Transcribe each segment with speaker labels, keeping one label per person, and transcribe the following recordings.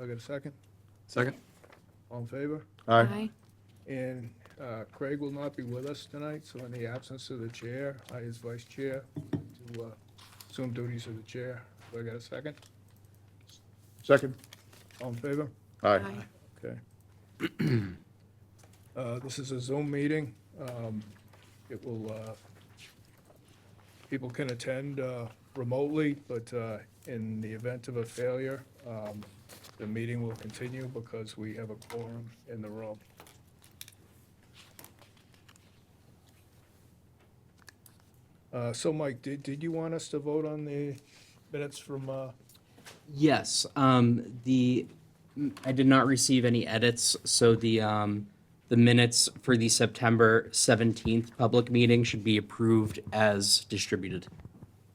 Speaker 1: I got a second?
Speaker 2: Second?
Speaker 1: All in favor?
Speaker 3: Aye.
Speaker 1: And Craig will not be with us tonight, so in the absence of the chair, I, as vice chair, to assume duties of the chair. Do I got a second?
Speaker 4: Second.
Speaker 1: All in favor?
Speaker 4: Aye.
Speaker 1: Okay. This is a Zoom meeting. It will, people can attend remotely, but in the event of a failure, the meeting will continue because we have a quorum in the room. So Mike, did you want us to vote on the minutes from,
Speaker 2: Yes, I did not receive any edits, so the minutes for the September 17th public meeting should be approved as distributed.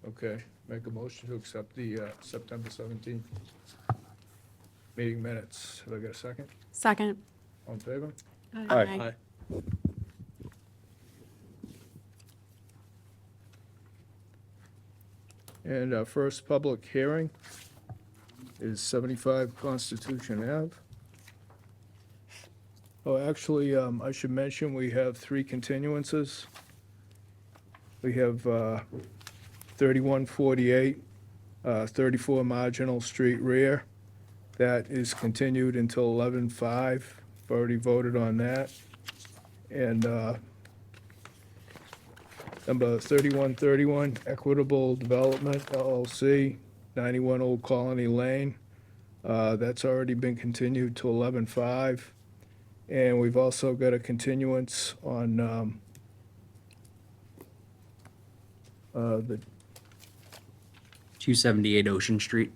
Speaker 1: okay, make a motion to accept the September 17th meeting minutes. Have I got a second?
Speaker 3: Second.
Speaker 1: All in favor?
Speaker 4: Aye.
Speaker 1: And our first public hearing is 75 Constitution Ave. Oh, actually, I should mention, we have 3 continuances. We have 3148, 34 Marginal Street rear. That is continued until 11/5. I've already voted on that. And number 3131, Equitable Development LLC, 91 Old Colony Lane. That's already been continued to 11/5. And we've also got a continuance on the
Speaker 2: 278 Ocean Street.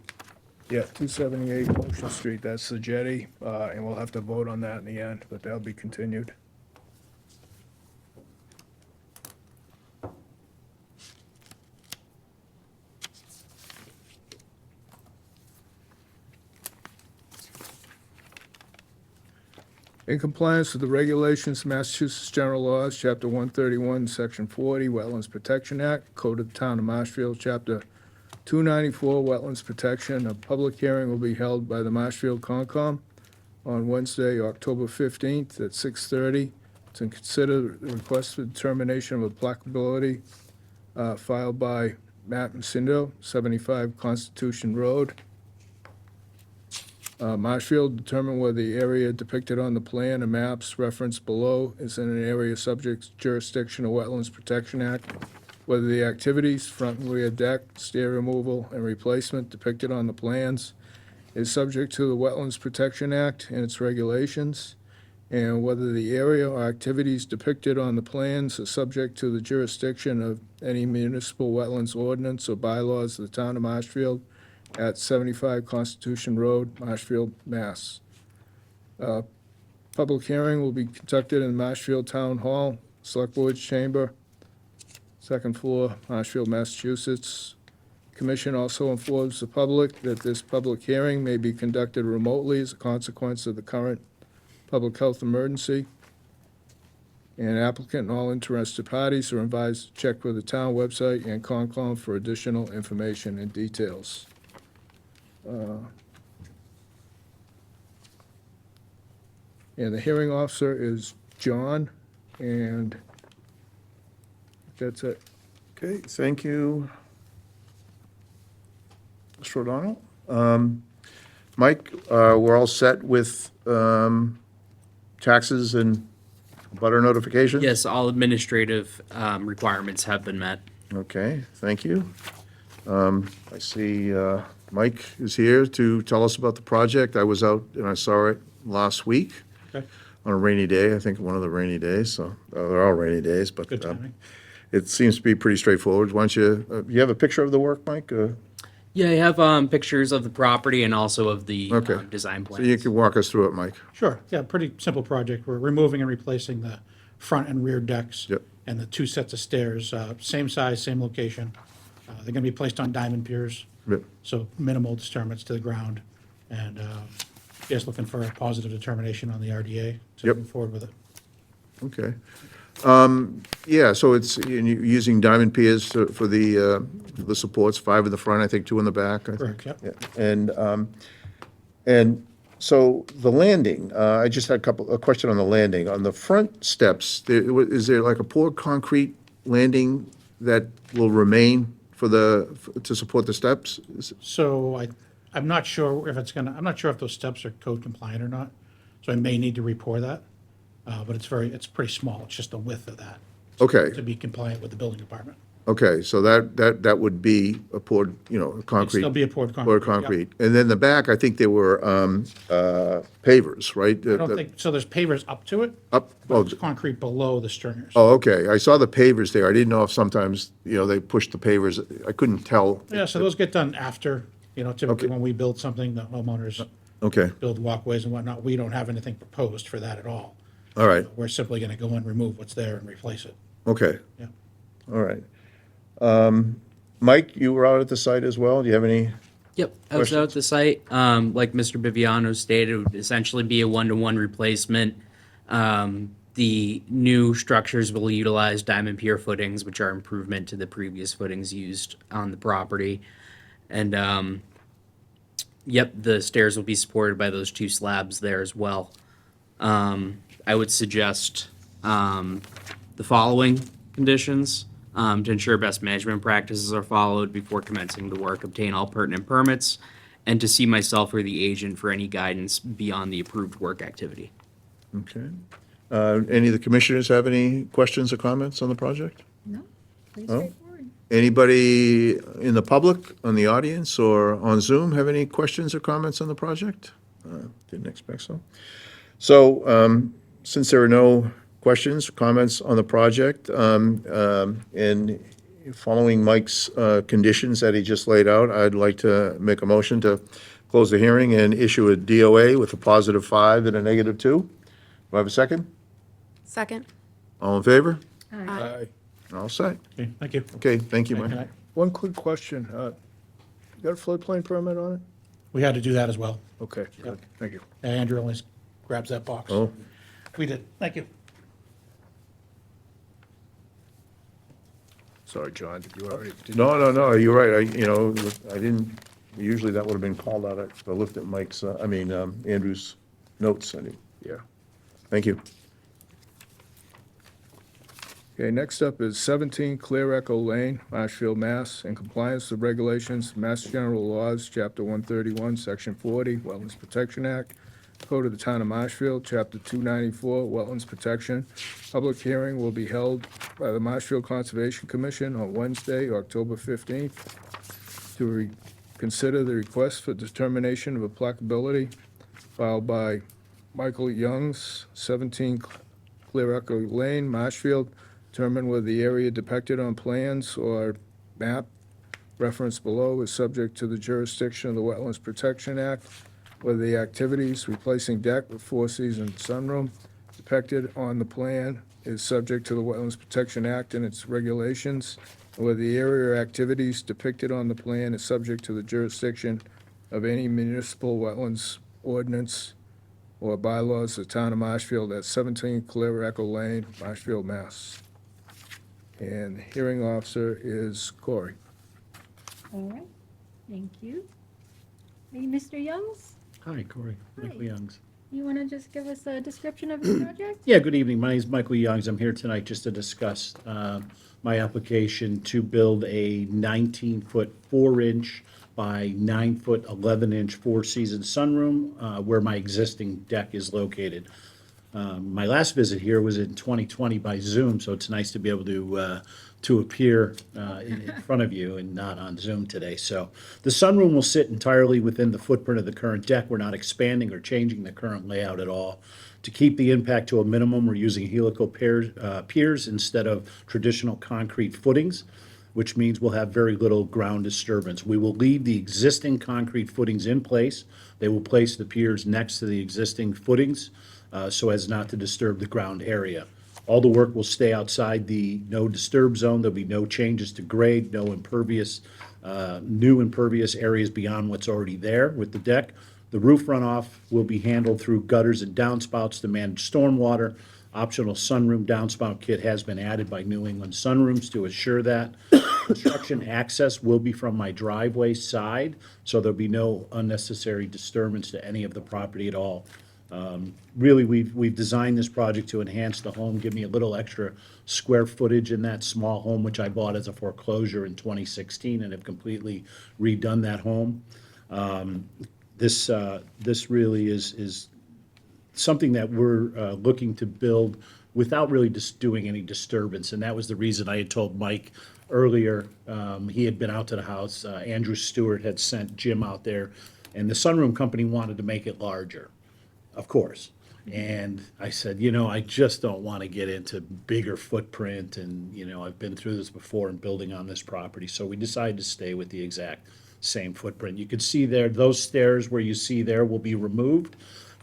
Speaker 1: 278 Ocean Street, that's the jetty, and we'll have to vote on that in the end, but that'll be continued. In compliance with the regulations, Massachusetts General Laws, Chapter 131, Section 40, Wetlands Protection Act, Code of the Town of Marshfield, Chapter 294, Wetlands Protection, a public hearing will be held by the Marshfield Concom on Wednesday, October 15th at 6:30 to consider the request for determination of applicability filed by Matt Macindo, 75 Constitution Road. Marshfield determine whether the area depicted on the plan and maps referenced below is in an area subject to jurisdiction of Wetlands Protection Act, whether the activities, front and rear deck, stair removal, and replacement depicted on the plans is subject to the Wetlands Protection Act and its regulations, and whether the area or activities depicted on the plans are subject to the jurisdiction of any municipal wetlands ordinance or bylaws of the town of Marshfield at 75 Constitution Road, Marshfield, Mass. Public hearing will be conducted in Marshfield Town Hall, Select Board's Chamber, second floor, Marshfield, Massachusetts. Commission also informs the public that this public hearing may be conducted remotely as a consequence of the current public health emergency. And applicant and all interested parties are advised to check with the town website and Concom for additional information and details. And the hearing officer is John, and that's it.
Speaker 4: Okay, thank you, Mr. O'Donnell. Mike, we're all set with taxes and butter notifications?
Speaker 2: Yes, all administrative requirements have been met.
Speaker 4: Okay, thank you. I see Mike is here to tell us about the project. I was out and I saw it last week
Speaker 5: Okay.
Speaker 4: on a rainy day, I think one of the rainy days, so they're all rainy days, but
Speaker 5: Good timing.
Speaker 4: it seems to be pretty straightforward. Why don't you have a picture of the work, Mike?
Speaker 2: Yeah, I have pictures of the property and also of the
Speaker 4: Okay.
Speaker 2: design
Speaker 4: So
Speaker 2: plans.
Speaker 4: you can walk us through it, Mike.
Speaker 5: Sure, yeah, pretty simple project. We're removing and replacing the front and rear decks.
Speaker 4: Yep.
Speaker 5: And the 2 sets of stairs, same size, same location. They're gonna be placed on diamond piers,
Speaker 4: Yep.
Speaker 5: so minimal disturbance to the ground. And just looking for a positive determination on the RDA to
Speaker 4: Yep.
Speaker 5: move forward with it.
Speaker 4: Okay. Yeah, so it's using diamond piers for the supports, 5 in the front, I think 2 in the back. I think.
Speaker 5: Correct, yep.
Speaker 4: Yeah. And So the landing, I just had a question on the landing. On the front steps, is there like a poured concrete landing that will remain to support the steps?
Speaker 5: So I'm not sure if I'm not sure if those steps are code compliant or not, so I may need to report that. But it's pretty small, it's just the width of that.
Speaker 4: Okay.
Speaker 5: To be compliant with the building department.
Speaker 4: Okay, so that would be a poured, concrete.
Speaker 5: still be a poured
Speaker 4: Poured
Speaker 5: concrete,
Speaker 4: concrete. And then the back, I think there were pavers, right?
Speaker 5: I don't think, so there's pavers up to it,
Speaker 4: Up,
Speaker 5: but
Speaker 4: oh,
Speaker 5: it's concrete below the stringers.
Speaker 4: oh, okay. I saw the pavers there. I didn't know if sometimes, they pushed the pavers. I couldn't tell.
Speaker 5: Yeah, so those get done after, typically when we build something, the homeowners
Speaker 4: Okay,
Speaker 5: build walkways and whatnot. We don't have anything proposed for that at all.
Speaker 4: all right,
Speaker 5: We're simply gonna go and remove what's there and replace it.
Speaker 4: okay,
Speaker 5: Yeah.
Speaker 4: all right. Mike, you were out at the site as well. Do you have any?
Speaker 2: Yep, I was out at the site. Like Mr. Biviano stated, it would essentially be a one-to-one replacement. The new structures will utilize diamond pier footings, which are improvement to the previous footings used on the property. And, yep, the stairs will be supported by those two slabs there as well. I would suggest the following conditions. To ensure best management practices are followed before commencing the work, obtain all pertinent permits, and to see myself or the agent for any guidance beyond the approved work activity.
Speaker 4: Okay. Any of the commissioners have any questions or comments on the project?
Speaker 3: No, pretty
Speaker 4: Oh.
Speaker 3: straightforward.
Speaker 4: Anybody in the public, on the audience, or on Zoom have any questions or comments on the project? Didn't expect so. So, since there are no questions, comments on the project, and following Mike's conditions that he just laid out, I'd like to make a motion to close the hearing and issue a DOA with a +5 and a -2. Do I have a second?
Speaker 3: Second.
Speaker 4: All in favor?
Speaker 1: Aye.
Speaker 4: All set.
Speaker 5: Okay, thank you.
Speaker 4: Okay, thank you,
Speaker 5: Good
Speaker 4: Mike.
Speaker 5: night.
Speaker 1: One quick question. You got a floodplain permit on it?
Speaker 5: We had to do that as well.
Speaker 1: Okay, good. Thank you.
Speaker 5: Andrew always grabs that box.
Speaker 4: Oh,
Speaker 5: We did, thank you.
Speaker 1: Sorry, John, did you already?
Speaker 4: no, you're right. I didn't, usually that would have been called out. I looked at Mike's, Andrew's notes. I didn't.
Speaker 1: Yeah.
Speaker 4: Thank you.
Speaker 1: Okay, next up is 17 Clear Echo Lane, Marshfield, Mass. In compliance with regulations, Mass General Laws, Chapter 131, Section 40, Wetlands Protection Act, Code of the Town of Marshfield, Chapter 294, Wetlands Protection. Public hearing will be held by the Marshfield Conservation Commission on Wednesday, October 15th, to consider the request for determination of applicability filed by Michael Youngs, 17 Clear Echo Lane, Marshfield. Determine whether the area depicted on plans or map referenced below is subject to the jurisdiction of the Wetlands Protection Act, whether the activities replacing deck with four-season sunroom depicted on the plan is subject to the Wetlands Protection Act and its regulations, and whether the area or activities depicted on the plan is subject to the jurisdiction of any municipal wetlands ordinance or bylaws of the Town of Marshfield at 17 Clear Echo Lane, Marshfield, Mass. And the hearing officer is Corey.
Speaker 3: All right, thank you. Hey, Mr. Youngs,
Speaker 6: Hi, Corey. Michael
Speaker 3: Hi.
Speaker 6: Youngs.
Speaker 3: you want to just give us a description of the project?
Speaker 6: Yeah, good evening. My name is Michael Youngs. I'm here tonight just to discuss my application to build a 19-foot, 4-inch by 9-foot, 11-inch four-season sunroom where my existing deck is located. My last visit here was in 2020 by Zoom, so it's nice to be able to appear in front of you and not on Zoom today. So the sunroom will sit entirely within the footprint of the current deck. We're not expanding or changing the current layout at all. To keep the impact to a minimum, we're using helical piers instead of traditional concrete footings, which means we'll have very little ground disturbance. We will leave the existing concrete footings in place. They will place the piers next to the existing footings so as not to disturb the ground area. All the work will stay outside the no disturb zone. There'll be no changes to grade, no impervious, new impervious areas beyond what's already there with the deck. The roof runoff will be handled through gutters and downspouts to manage stormwater. Optional sunroom downspout kit has been added by New England Sunrooms to assure that. Construction access will be from my driveway side, so there'll be no unnecessary disturbance to any of the property at all. Really, we've designed this project to enhance the home, give me a little extra square footage in that small home, which I bought as a foreclosure in 2016 and have completely redone that home. This really is something that we're looking to build without really just doing any disturbance, and that was the reason I had told Mike earlier. He had been out to the house, Andrew Stewart had sent Jim out there, and the sunroom company wanted to make it larger, of course. And I said, I just don't want to get into bigger footprint, and, I've been through this before in building on this property, so we decided to stay with the exact same footprint. You can see there, those stairs where you see there will be removed.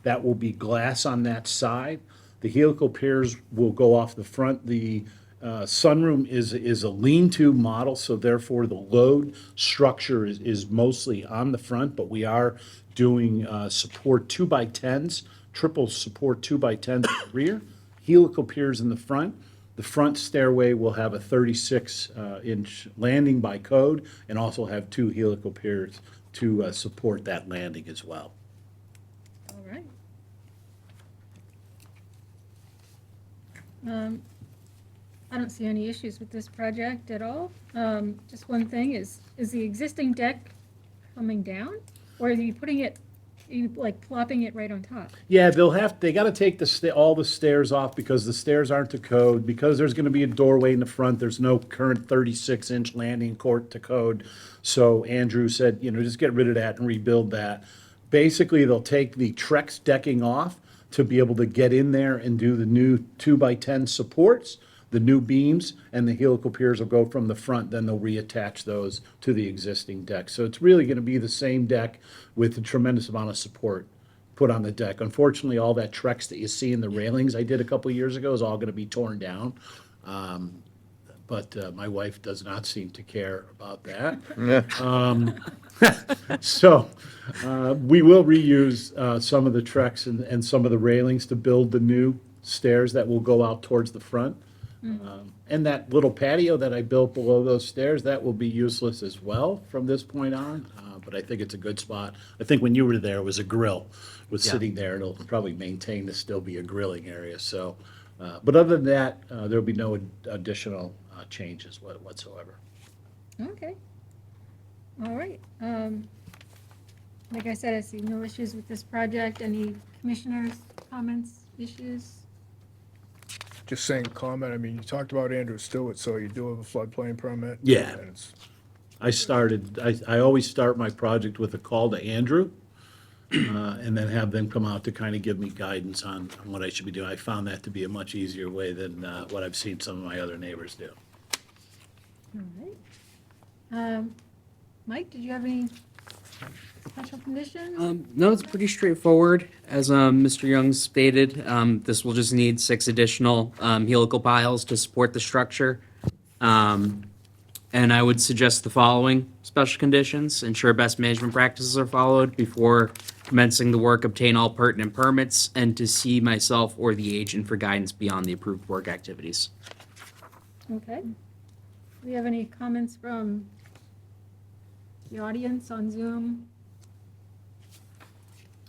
Speaker 6: That will be glass on that side. The helical piers will go off the front. The sunroom is a lean-to model, so therefore the load structure is mostly on the front, but we are doing support 2x10s, triple support 2x10s in the rear, helical piers in the front. The front stairway will have a 36-inch landing by code and also have 2 helical piers to support that landing as well.
Speaker 3: All right. I don't see any issues with this project at all. Just one thing is the existing deck coming down? Or are you putting it, like plopping it right on top?
Speaker 6: Yeah, they gotta take all the stairs off because the stairs aren't to code, because there's gonna be a doorway in the front, there's no current 36-inch landing court to code. So Andrew said, just get rid of that and rebuild that. Basically, they'll take the Trex decking off to be able to get in there and do the new 2x10 supports, the new beams, and the helical piers will go from the front, then they'll reattach those to the existing deck. So it's really gonna be the same deck with a tremendous amount of support put on the deck. Unfortunately, all that Trex that you see in the railings I did a couple years ago is all gonna be torn down. But my wife does not seem to care about that. So we will reuse some of the Trex and some of the railings to build the new stairs that will go out towards the front. And that little patio that I built below those stairs, that will be useless as well from this point on. But I think it's a good spot. I think when you were there, it was a grill, was
Speaker 2: Yeah.
Speaker 6: sitting there. It'll probably maintain to still be a grilling area. So, but other than that, there'll be no additional changes whatsoever.
Speaker 3: Okay. All right. Like I said, I see no issues with this project. Any commissioners, comments, issues?
Speaker 1: Just saying comment, I mean, you talked about Andrew Stewart, so you do have a floodplain permit?
Speaker 6: Yeah.
Speaker 1: And it's-
Speaker 6: I always start my project with a call to Andrew, and then have them come out to kind of give me guidance on what I should be doing. I found that to be a much easier way than what I've seen some of my other neighbors do.
Speaker 3: All right. Mike, did you have any special conditions?
Speaker 2: No, it's pretty straightforward. As Mr. Young stated, this will just need 6 additional helical piles to support the structure. And I would suggest the following special conditions: ensure best management practices are followed before commencing the work, obtain all pertinent permits, and to see myself or the agent for guidance beyond the approved work activities.
Speaker 3: Okay. Do we have any comments from the audience on Zoom?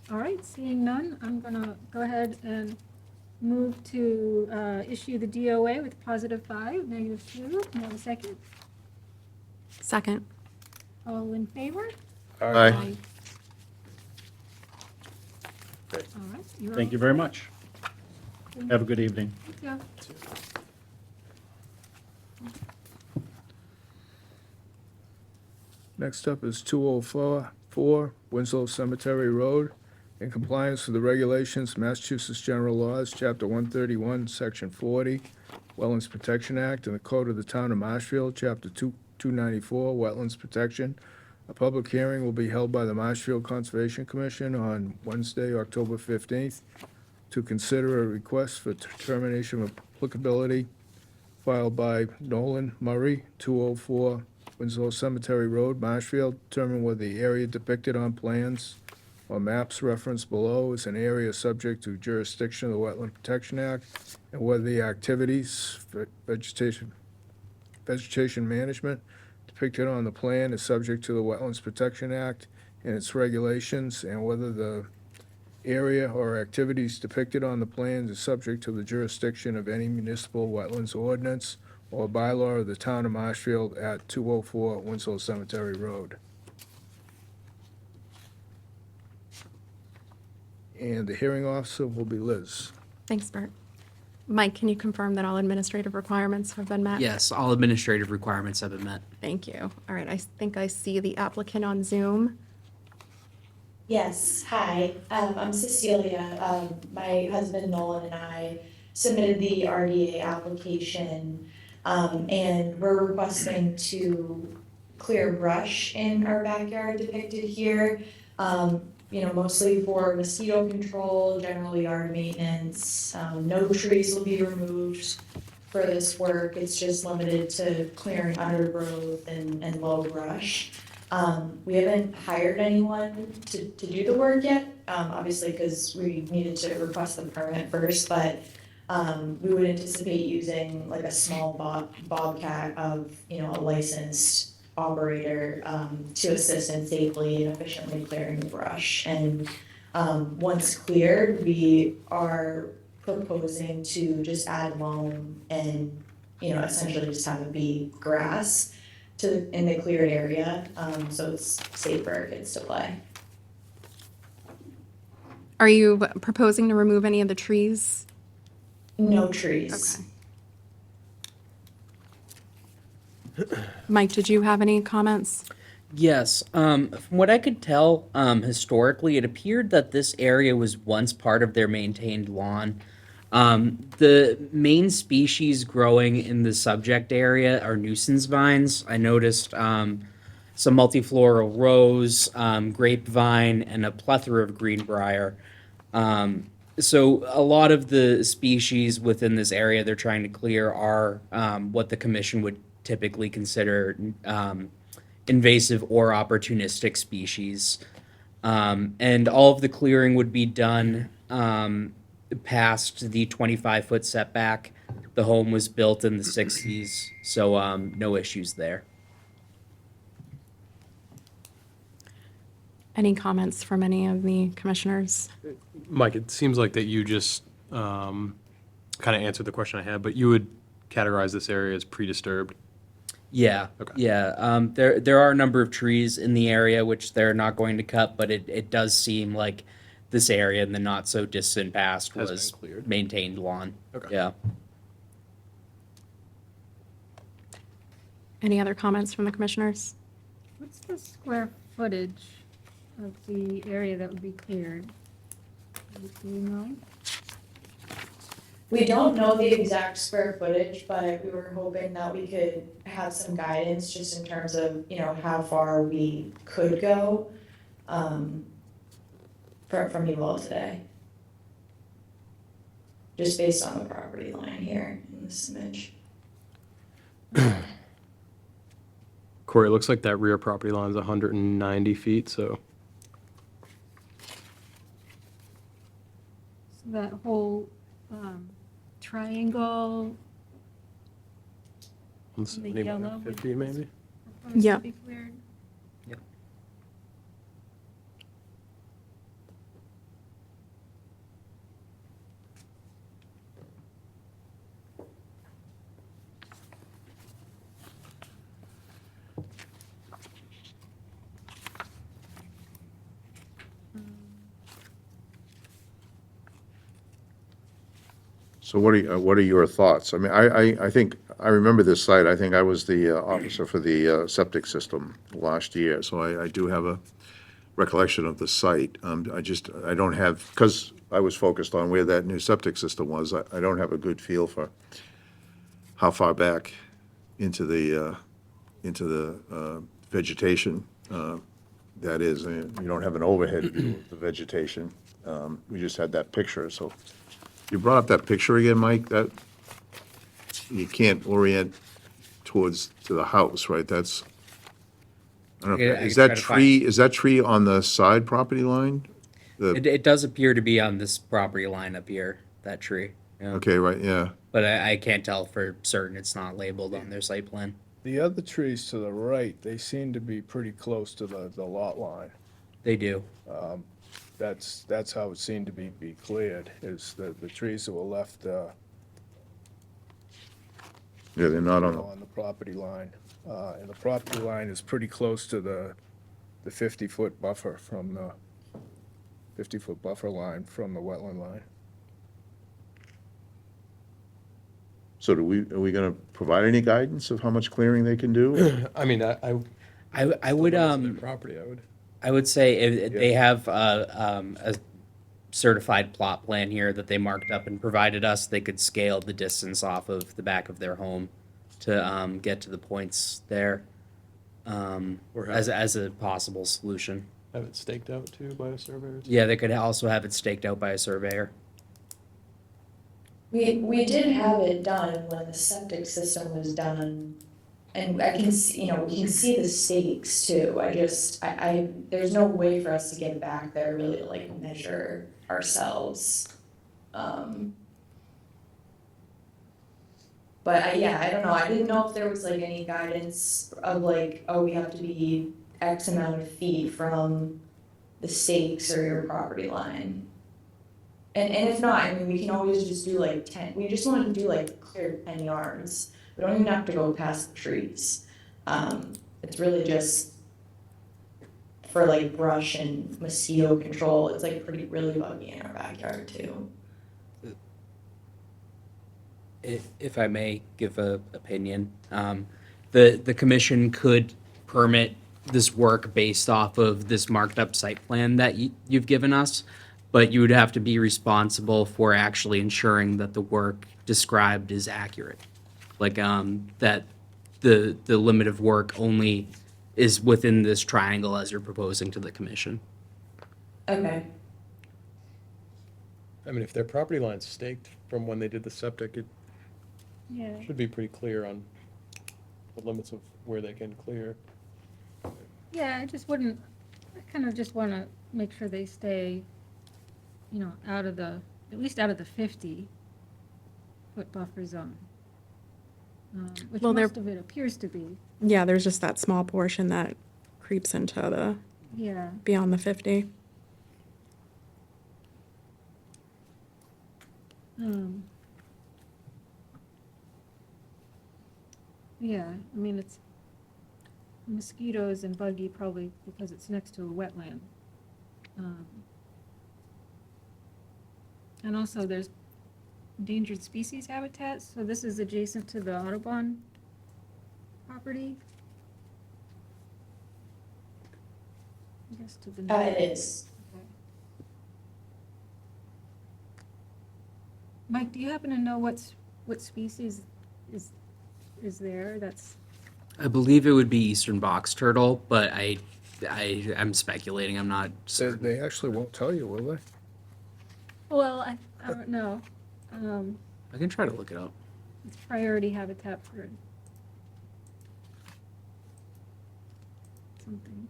Speaker 3: All right, seeing none, I'm gonna go ahead and move to issue the DOA with +5, -2. Can I have a second?
Speaker 7: Second.
Speaker 3: All in favor?
Speaker 4: Aye.
Speaker 3: All right. You're
Speaker 6: Thank
Speaker 3: all-
Speaker 6: you very much. Have a good evening.
Speaker 3: Thank you.
Speaker 1: Next up is 204 Winslow Cemetery Road. In compliance with the regulations, Massachusetts General Laws, Chapter 131, Section 40, Wetlands Protection Act, and the Code of the Town of Marshfield, Chapter 294, Wetlands Protection. A public hearing will be held by the Marshfield Conservation Commission on Wednesday, October 15th, to consider a request for determination of applicability filed by Nolan Murray, 204 Winslow Cemetery Road, Marshfield, determine whether the area depicted on plans or maps referenced below is an area subject to jurisdiction of the Wetland Protection Act, and whether the activities, vegetation management depicted on the plan is subject to the Wetlands Protection Act and its regulations, and whether the area or activities depicted on the plans is subject to the jurisdiction of any municipal wetlands ordinance or bylaw of the town of Marshfield at 204 Winslow Cemetery Road. And the hearing officer will be Liz.
Speaker 7: Thanks, Bert. Mike, can you confirm that all administrative requirements have been met?
Speaker 2: Yes, all administrative requirements have been met.
Speaker 7: Thank you. All right, I think I see the applicant on Zoom.
Speaker 8: Yes, hi, I'm Cecilia. My husband Nolan and I submitted the RDA application, and we're requesting to clear brush in our backyard depicted here. Mostly for mosquito control, general yard maintenance. No trees will be removed for this work. It's just limited to clearing undergrowth and low brush. We haven't hired anyone to do the work yet, obviously because we needed to request the permit first, but we would anticipate using like a small bobcat of, a licensed operator to assist in safely and efficiently clearing the brush. And once cleared, we are proposing to just add loam and, essentially just have it be grass in the cleared area, so it's safe for kids to play.
Speaker 7: Are you proposing to remove any of the trees?
Speaker 8: No trees.
Speaker 7: Okay. Mike, did you have any comments?
Speaker 2: Yes, from what I could tell, historically, it appeared that this area was once part of their maintained lawn. The main species growing in the subject area are nuisance vines. I noticed some multifloral rose, grapevine, and a plethora of greenbrier. So a lot of the species within this area they're trying to clear are what the commission would typically consider invasive or opportunistic species. And all of the clearing would be done past the 25-foot setback. The home was built in the 60s, so no issues there.
Speaker 7: Any comments from any of the commissioners?
Speaker 9: Mike, it seems like that you just kind of answered the question I had, but you would categorize this area as pre-disturbed.
Speaker 2: Yeah,
Speaker 9: Okay.
Speaker 2: yeah. There are a number of trees in the area which they're not going to cut, but it does seem like this area in the not so distant past
Speaker 9: Has
Speaker 2: was
Speaker 9: been cleared.
Speaker 2: maintained lawn.
Speaker 9: Okay.
Speaker 2: Yeah.
Speaker 7: Any other comments from the commissioners?
Speaker 3: What's the square footage of the area that would be cleared? Do you know?
Speaker 8: We don't know the exact square footage, but we were hoping that we could have some guidance just in terms of, how far we could go, from you all today. Just based on the property line here in this image.
Speaker 9: Corey, it looks like that rear property line is 190 feet, so
Speaker 3: So that whole triangle,
Speaker 9: let's
Speaker 3: The
Speaker 9: maybe
Speaker 3: yellow would-
Speaker 9: 50 maybe.
Speaker 3: proposed
Speaker 7: Yeah.
Speaker 3: to be cleared?
Speaker 2: Yep.
Speaker 4: So what are your thoughts? I mean, I think, I remember this site, I think I was the officer for the septic system last year, so I do have a recollection of the site. I don't have, because I was focused on where that new septic system was, I don't have a good feel for how far back into the vegetation that is. You don't have an overhead view of the vegetation. We just had that picture, so. You brought up that picture again, Mike, that you can't orient to the house, right? That's, I don't know,
Speaker 2: Yeah, I
Speaker 4: is
Speaker 2: can
Speaker 4: that
Speaker 2: try to
Speaker 4: tree on the side property line?
Speaker 2: It does appear to be on this property line up here, that tree. Yeah.
Speaker 4: Okay, right, yeah.
Speaker 2: But I can't tell for certain it's not labeled on their site plan.
Speaker 1: The other trees to the right, they seem to be pretty close to the lot line.
Speaker 2: They do.
Speaker 1: That's how it seemed to be cleared, is the trees that were left,
Speaker 4: Yeah, they're not on,
Speaker 1: on the property line. And the property line is pretty close to the 50-foot buffer from the 50-foot buffer line from the wetland line.
Speaker 4: so are we gonna provide any guidance of how much clearing they can do?
Speaker 9: I mean, I
Speaker 2: would
Speaker 9: their property,
Speaker 2: I would say if
Speaker 9: Yeah.
Speaker 2: they have a certified plot plan here that they marked up and provided us, they could scale the distance off of the back of their home to get to the points there
Speaker 9: Or
Speaker 2: as a possible solution.
Speaker 9: have it staked out too by a surveyor.
Speaker 2: Yeah, they could also have it staked out by a surveyor.
Speaker 8: We did have it done when the septic system was done, and I can see, we can see the stakes too. There's no way for us to get back there really to like measure ourselves. But I don't know, I didn't know if there was like any guidance of like, oh, we have to be X amount of feet from the stakes or your property line. And if not, I mean, we can always just do like 10, we just want to do like clear 10 yards. We don't even have to go past the trees. It's really just for like brush and mosquito control. It's like really buggy in our backyard too.
Speaker 2: If I may give a opinion, the commission could permit this work based off of this marked up site plan that you've given us, but you would have to be responsible for actually ensuring that the work described is accurate. Like, that the limit of work only is within this triangle as you're proposing to the commission.
Speaker 8: Okay.
Speaker 9: I mean, if their property line's staked from when they did the septic, it
Speaker 3: Yeah.
Speaker 9: should be pretty clear on the limits of where they can clear.
Speaker 3: Yeah, I kind of just want to make sure they stay, at least out of the 50-foot buffer zone. Which
Speaker 7: Well,
Speaker 3: most of it appears to be,
Speaker 7: Yeah, there's just that small portion that creeps into the,
Speaker 3: yeah.
Speaker 7: beyond the 50.
Speaker 3: Yeah, I mean, it's mosquitoes and buggy probably because it's next to a wetland. And also there's endangered species habitat, so this is adjacent to the Audubon property. I guess to the north.
Speaker 8: It is.
Speaker 3: Okay. Mike, do you happen to know what species is there that's,
Speaker 2: I believe it would be eastern box turtle, but I'm speculating. I'm not certain.
Speaker 1: They actually won't tell you, will they?
Speaker 3: well, I don't know.
Speaker 2: I can try to look it up.
Speaker 3: It's priority habitat for something.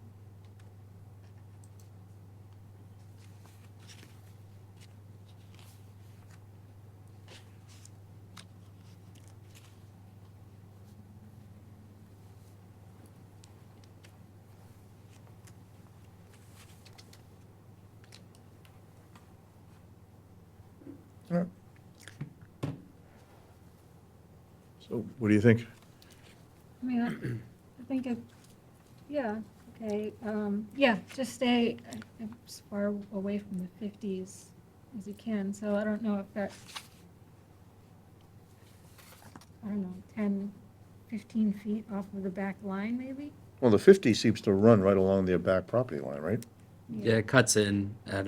Speaker 4: So what do you think?
Speaker 3: I mean, I think yeah, okay, yeah, just stay as far away from the 50s as you can, so I don't know if that, 10, 15 feet off of the back line, maybe?
Speaker 4: Well, the 50 seems to run right along their back property line, right?
Speaker 2: Yeah, it cuts in at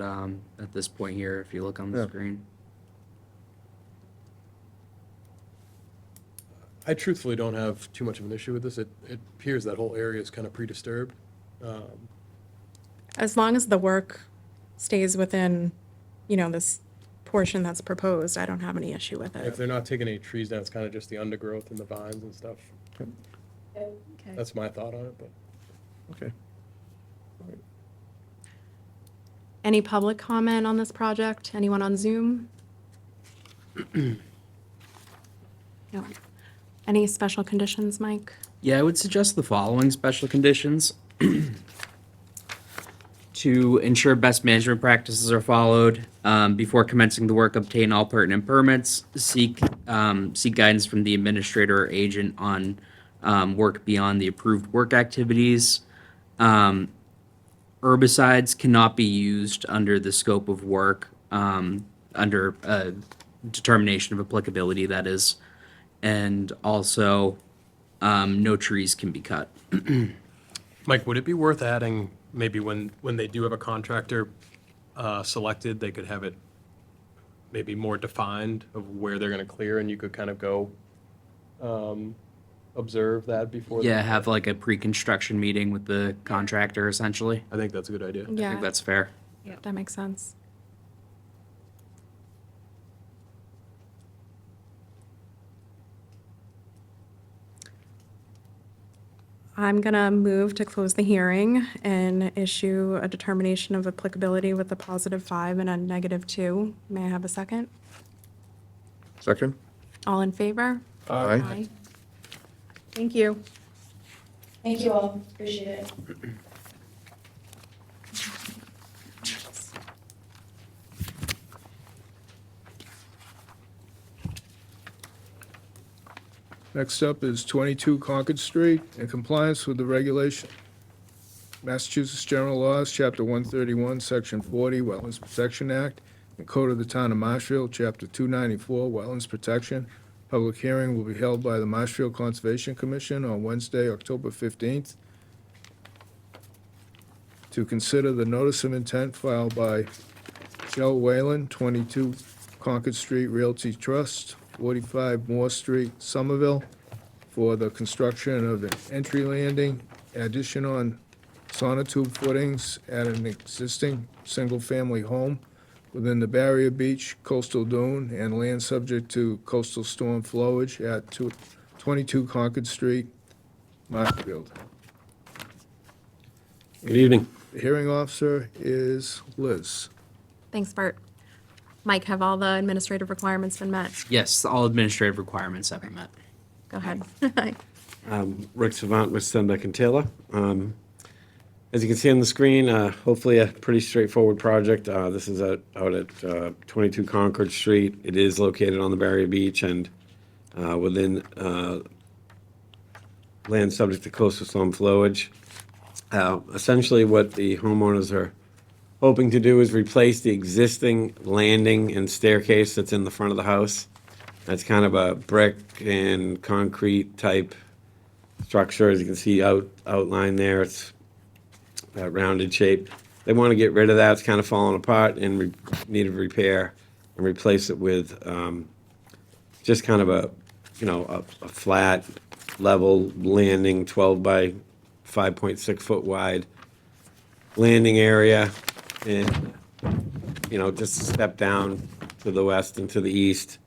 Speaker 2: this point here if you look on the
Speaker 4: Yeah.
Speaker 2: screen.
Speaker 9: I truthfully don't have too much of an issue with this. It appears that whole area is kind of pre-disturbed.
Speaker 7: As long as the work stays within, this portion that's proposed, I don't have any issue with
Speaker 9: If
Speaker 7: it.
Speaker 9: they're not taking any trees down, it's kind of just the undergrowth and the vines and stuff.
Speaker 3: Okay.
Speaker 9: That's my thought on it, but.
Speaker 4: Okay.
Speaker 7: Any public comment on this project? Anyone on Zoom? No. Any special conditions, Mike?
Speaker 2: Yeah, I would suggest the following special conditions. To ensure best management practices are followed, before commencing the work, obtain all pertinent permits, seek guidance from the administrator or agent on work beyond the approved work activities. Herbicides cannot be used under the scope of work, under a determination of applicability, that is. And also, no trees can be cut.
Speaker 9: Mike, would it be worth adding, maybe when they do have a contractor selected, they could have it maybe more defined of where they're gonna clear, and you could kind of go observe that before?
Speaker 2: Yeah, have like a pre-construction meeting with the contractor, essentially.
Speaker 9: I think that's a good idea.
Speaker 2: I
Speaker 7: Yeah,
Speaker 2: think that's fair.
Speaker 7: that makes sense. I'm gonna move to close the hearing and issue a determination of applicability with a +5 and a -2. May I have a second?
Speaker 4: Second?
Speaker 7: All in favor?
Speaker 4: Aye.
Speaker 7: Thank you.
Speaker 8: Thank you all, appreciate it.
Speaker 1: Next up is 22 Concord Street. In compliance with the regulation, Massachusetts General Laws, Chapter 131, Section 40, Wetlands Protection Act, and Code of the Town of Marshfield, Chapter 294, Wetlands Protection. Public hearing will be held by the Marshfield Conservation Commission on Wednesday, October 15th, to consider the notice of intent filed by Joe Whalen, 22 Concord Street Realty Trust, 45 Moore Street, Somerville, for the construction of an entry landing addition on sonotube footings at an existing single-family home within the Barrier Beach coastal dune and land subject to coastal storm flowage at 22 Concord Street, Marshfield.
Speaker 10: Good evening.
Speaker 1: The hearing officer is Liz.
Speaker 7: Thanks, Bart. Mike, have all the administrative requirements been met?
Speaker 2: Yes, all administrative requirements have been met.
Speaker 7: Go ahead.
Speaker 10: Rick Savant with Stenbeck and Taylor. As you can see on the screen, hopefully a pretty straightforward project. This is out at 22 Concord Street. It is located on the Barrier Beach and within land subject to coastal storm flowage. Essentially, what the homeowners are hoping to do is replace the existing landing and staircase that's in the front of the house. That's kind of a brick and concrete type structure. As you can see outlined there, it's that rounded shape. They want to get rid of that. It's kind of falling apart and need of repair and replace it with just kind of a flat, level landing, 12 by 5.6 foot wide landing area. And, just a step down to the west and to the east.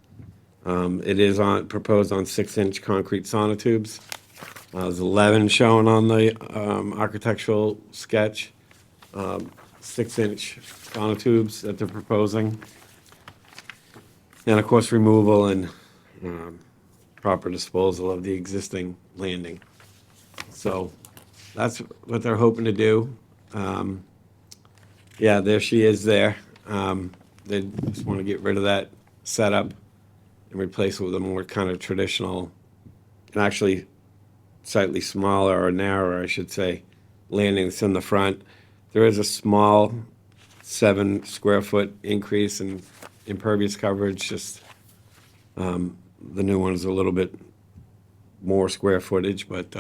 Speaker 10: It is proposed on 6-inch concrete sonotubes. There's 11 shown on the architectural sketch. 6-inch sonotubes that they're proposing. And of course, removal and proper disposal of the existing landing. So that's what they're hoping to do. Yeah, there she is there. They just want to get rid of that setup and replace it with a more kind of traditional, and actually slightly smaller or narrower, I should say, landing that's in the front. There is a small 7 square foot increase in impervious coverage, just the new one is a little bit more square footage, but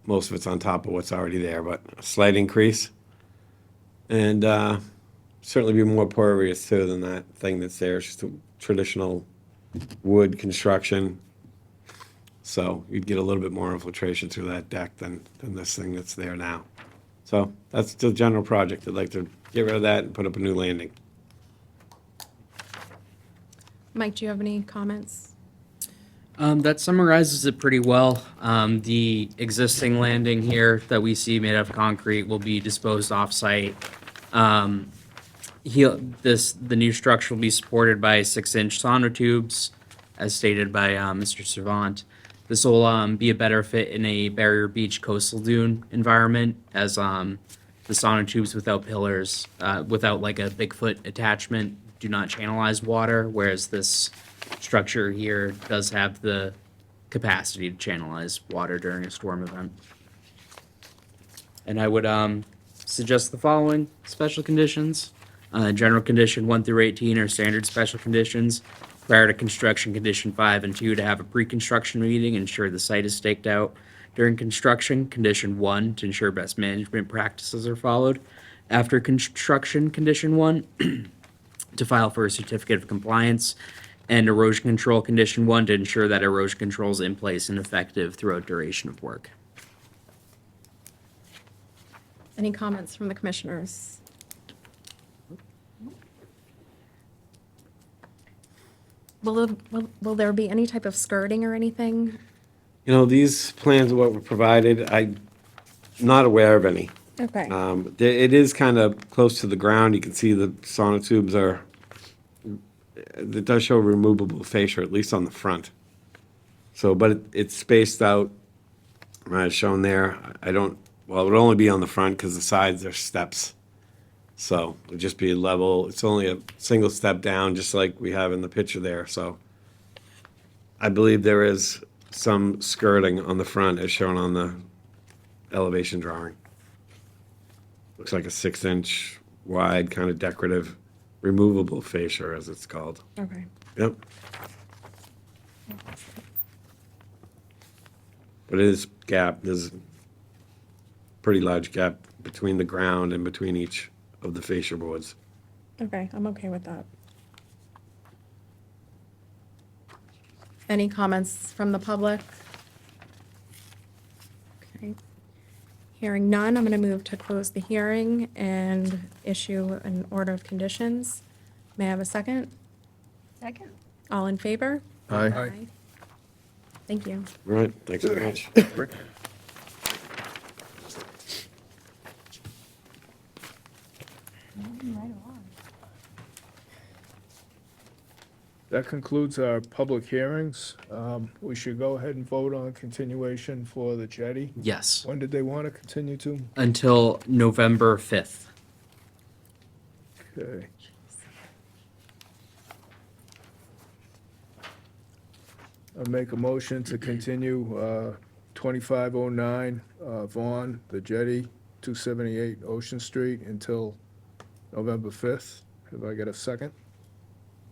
Speaker 10: most of it's on top of what's already there, but a slight increase. And certainly be more pervious too than that thing that's there. It's just a traditional wood construction. So you'd get a little bit more infiltration through that deck than this thing that's there now. So that's the general project. I'd like to get rid of that and put up a new landing.
Speaker 7: Mike, do you have any comments?
Speaker 2: That summarizes it pretty well. The existing landing here that we see made of concrete will be disposed off-site. The new structure will be supported by 6-inch sonotubes, as stated by Mr. Savant. This will be a better fit in a barrier beach coastal dune environment, as the sonotubes without pillars, without like a Bigfoot attachment, do not channelize water, whereas this structure here does have the capacity to channelize water during a storm event. And I would suggest the following special conditions. General condition 1 through 18 are standard special conditions. Prior to construction, condition 5 and 2 to have a pre-construction meeting, ensure the site is staked out. During construction, condition 1 to ensure best management practices are followed. After construction, condition 1 to file for a certificate of compliance. And erosion control, condition 1 to ensure that erosion control is in place and effective throughout duration of work.
Speaker 7: Any comments from the commissioners? Will there be any type of skirting or anything?
Speaker 10: You know, these plans are what were provided. I'm not aware of any.
Speaker 7: Okay.
Speaker 10: It is kind of close to the ground. You can see the sonotubes are, it does show removable fascia, at least on the front. So, but it's spaced out, as shown there. Well, it would only be on the front because the sides are steps. So it'd just be level. It's only a single step down, just like we have in the picture there. So I believe there is some skirting on the front as shown on the elevation drawing. Looks like a 6-inch wide kind of decorative removable fascia, as it's called.
Speaker 7: Okay.
Speaker 10: Yep. But it is gap, there's a pretty large gap between the ground and between each of the fascia boards.
Speaker 7: Okay, I'm okay with that. Any comments from the public? Okay. Hearing none, I'm going to move to close the hearing and issue an order of conditions. May I have a second?
Speaker 3: Second.
Speaker 7: All in favor?
Speaker 1: Aye.
Speaker 10: All
Speaker 7: Thank you.
Speaker 10: right, thanks very much.
Speaker 1: That concludes our public hearings. We should go ahead and vote on continuation for the jetty.
Speaker 2: Yes,
Speaker 1: When did they want to continue to?
Speaker 2: until November 5th.
Speaker 1: Okay. I'll make a motion to continue 2509 Vaughan, the jetty, 278 Ocean Street, until November 5th. Have I got a second?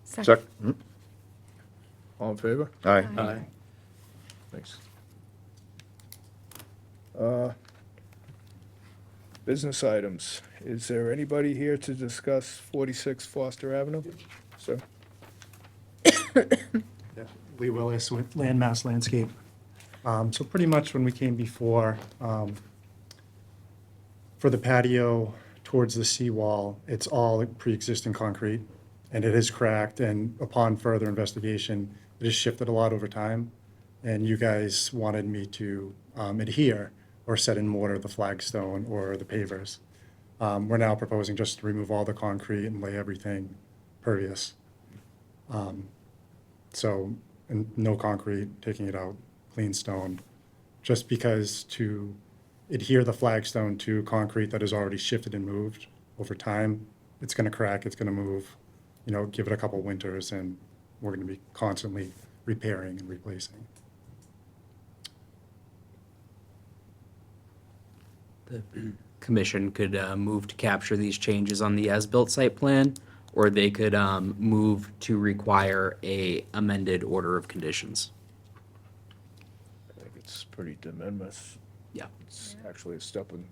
Speaker 4: Second.
Speaker 1: All in favor?
Speaker 4: Aye.
Speaker 2: Aye.
Speaker 1: Thanks. Business items. Is there anybody here to discuss 46 Foster Avenue? Sir?
Speaker 11: Lee Willis with Landmass Landscape. So pretty much when we came before, for the patio towards the seawall, it's all pre-existing concrete, and it is cracked, and upon further investigation, it has shifted a lot over time, and you guys wanted me to adhere or set in mortar the flagstone or the pavers. We're now proposing just to remove all the concrete and lay everything pervious. So, and no concrete, taking it out, clean stone, just because to adhere the flagstone to concrete that has already shifted and moved over time, it's gonna crack, it's gonna move, give it a couple winters, and we're gonna be constantly repairing and replacing.
Speaker 2: The commission could move to capture these changes on the as-built site plan, or they could move to require a amended order of conditions.
Speaker 1: I think it's pretty de minimis.
Speaker 2: Yeah.
Speaker 1: It's actually a step in,